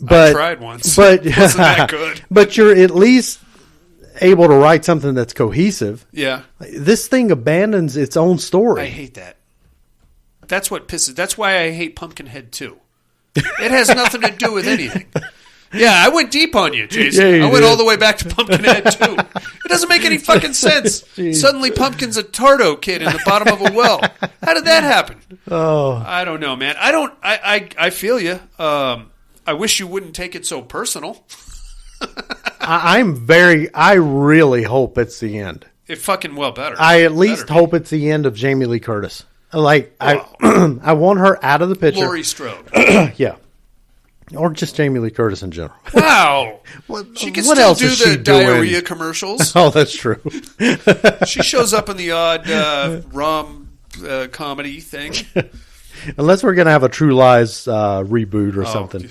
But, I tried once. But, wasn't that good. But you're at least able to write something that's cohesive. Yeah. This thing abandons its own story. I hate that. That's why I hate Pumpkinhead 2. It has nothing to do with anything. Yeah, I went deep on you, Jason. Yeah, I went all the way back to Pumpkinhead 2. It doesn't make any fucking sense. Suddenly Pumpkin's a Tardo kid in the bottom of a well. How did that happen? Oh. I don't know, man. I feel you. I wish you wouldn't take it so personal. I really hope it's the end. It fucking well better. I at least hope it's the end of Jamie Lee Curtis. I want her out of the picture. Laurie Strode. Yeah. Or just Jamie Lee Curtis in general. Wow. She can still do the diarrhea commercials. Oh, that's true. She shows up in the odd rom comedy thing. Unless we're going to have a True Lies reboot or something.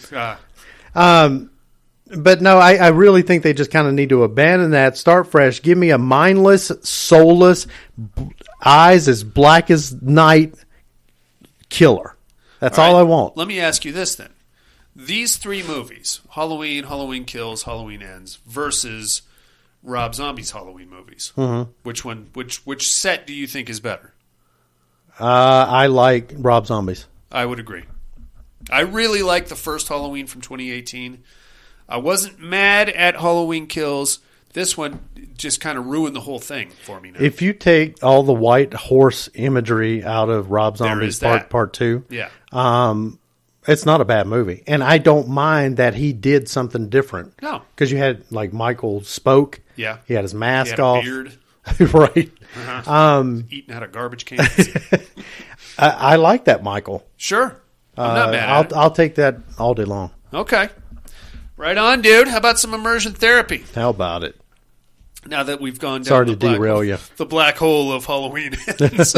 But no, I really think they just kind of need to abandon that, start fresh. Give me a mindless, soulless, eyes as black as night killer. That's all I want. Let me ask you this then. These three movies, Halloween, Halloween Kills, Halloween Ends, versus Rob Zombie's Halloween movies. Mm-hmm. Which set do you think is better? I like Rob Zombie's. I would agree. I really like the first Halloween from 2018. I wasn't mad at Halloween Kills. This one just kind of ruined the whole thing for me now. If you take all the white horse imagery out of Rob Zombie's part 2, yeah. It's not a bad movie. And I don't mind that he did something different. No. Because you had, like, Michael spoke. Yeah. He had his mask he had off. A beard. Right. Uh-huh. Eating out of garbage cans. I like that, Michael. Sure. I'm not mad at it. I'll take that all day long. Okay. Right on, dude. How about some immersion therapy? How about it? Now that we've gone down Sorry to derail you. The black hole of Halloween Ends.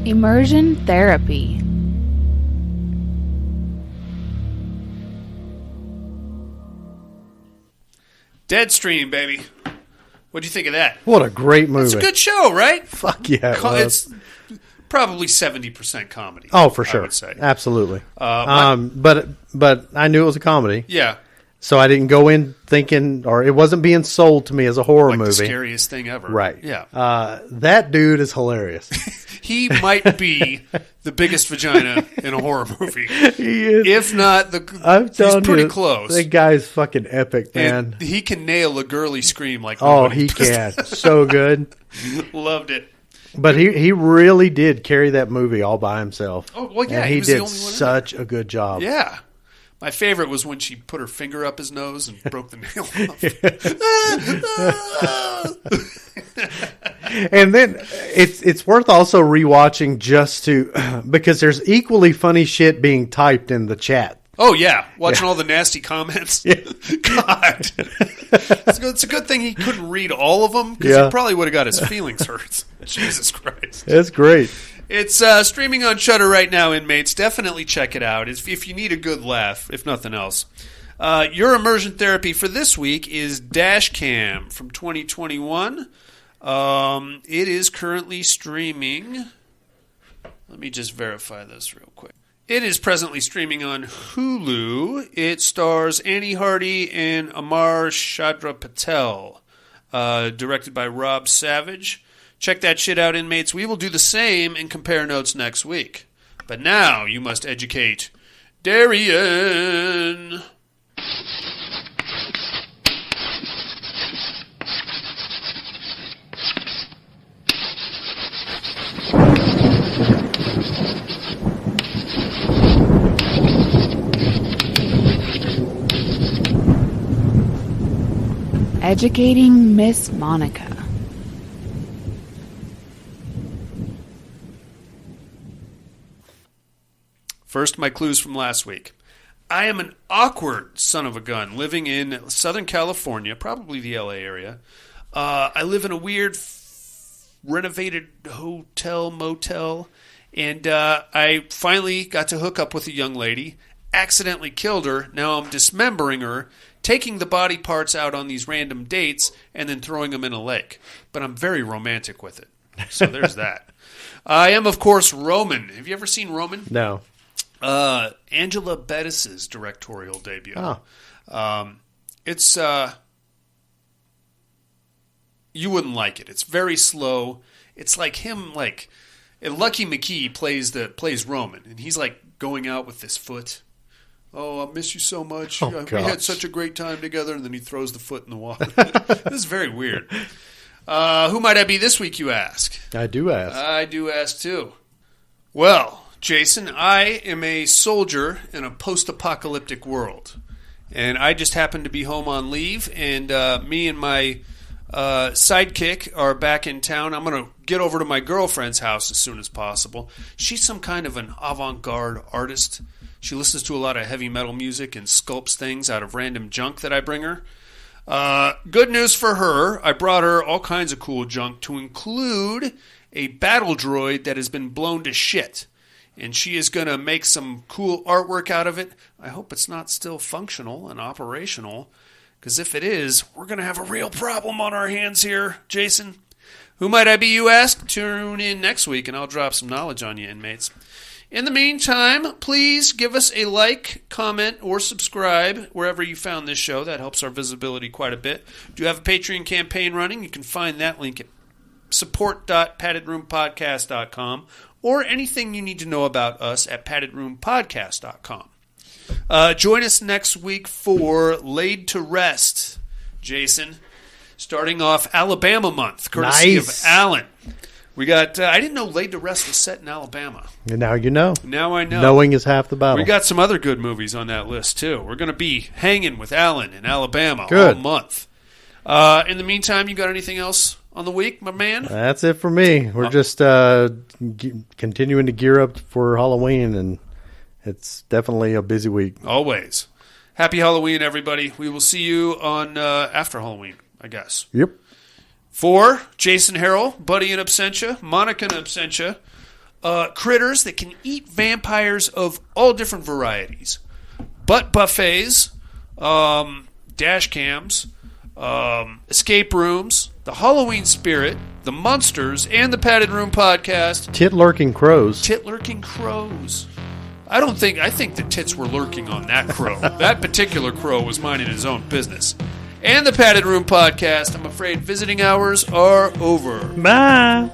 Immersion therapy. Deadstream, baby. What'd you think of that? What a great movie. It's a good show, right? Fuck yeah. It's probably 70% comedy. Oh, for sure. I would say. Absolutely. But I knew it was a comedy. Yeah. So I didn't go in thinking, or it wasn't being sold to me as a horror movie. The scariest thing ever. Right. Yeah. That dude is hilarious. He might be the biggest vagina in a horror movie. He is. If not, he's pretty close. That guy's fucking epic, man. And he can nail a girly scream like he can. So good. Loved it. But he really did carry that movie all by himself. Oh, well, yeah. And he was did the only one such a good job. Yeah. My favorite was when she put her finger up his nose and broke the nail off. And then it's worth also rewatching just to because there's equally funny shit being typed in the chat. Oh yeah, watching all the nasty comments. Yeah. God, it's a good thing he couldn't read all of them because he probably would have got his feelings hurt. Jesus Christ, it's great. It's streaming on Shudder right now, inmates. Definitely check it out if you need a good laugh, if nothing else. Your immersion therapy for this week is Dashcam from 2021. It is currently streaming. Let me just verify this real quick. It is presently streaming on Hulu. It stars Annie Hardy and Amar Chandra Patel. Directed by Rob Savage. Check that shit out, inmates. We will do the same and compare notes next week. But now you must educate Darian. Educating Miss Monica. First, my clues from last week. I am an awkward son of a gun living in Southern California, probably the LA area. I live in a weird renovated hotel, motel, and I finally got to hook up with a young lady, accidentally killed her, now I'm dismembering her, taking the body parts out on these random dates, and then throwing them in a lake. But I'm very romantic with it. So there's that. I am, of course, Roman. Have you ever seen Roman? No. Angela Bettis's directorial debut. Oh. It's you wouldn't like it. It's very slow. It's like him, like Lucky McKee plays Roman, and he's like going out with this foot. Oh, I miss you so much. Oh, we had such a great time together, and then he throws the foot in the water. This is very weird. Who might I be this week, you ask? I do ask. I do ask, too. Well, Jason, I am a soldier in a post-apocalyptic world. And I just happened to be home on leave, and me and my Sidekick are back in town. I'm going to get over to my girlfriend's house as soon as possible. She's some kind of an avant-garde artist. She listens to a lot of heavy metal music and sculpts things out of random junk that I bring her. Good news for her. I brought her all kinds of cool junk to include a battle droid that has been blown to shit. And she is going to make some cool artwork out of it. I hope it's not still functional and operational. Because if it is, we're going to have a real problem on our hands here, Jason. Who might I be, you ask? Tune in next week and I'll drop some knowledge on you, inmates. In the meantime, please give us a like, comment, or subscribe wherever you found this show. That helps our visibility quite a bit. Do you have a Patreon campaign running? You can find that link at support.paddedroompodcast.com or anything you need to know about us at paddedroompodcast.com. Join us next week for Laid to Rest, Jason. Starting off Alabama month, courtesy of Alan. We got, I didn't know Laid to Rest was set in Alabama. And now you know. Now I know. Knowing is half the battle. We got some other good movies on that list, too. We're going to be hanging with Alan in Alabama all month. In the meantime, you got anything else on the week, my man? That's it for me. We're just continuing to gear up for Halloween, and it's definitely a busy week. Always. Happy Halloween, everybody. We will see you on after Halloween, I guess. Yep. For Jason Harrell, Buddy in Absentia, Monica in Absentia, critters that can eat vampires of all different varieties. Butt buffets, dash cams, escape rooms, the Halloween spirit, the Munsters, and the Padded Room Podcast. Tit-lurking crows. Tit-lurking crows. I think the tits were lurking on that crow. That particular crow was minding his own business. And the Padded Room Podcast. I'm afraid visiting hours are over. Bye.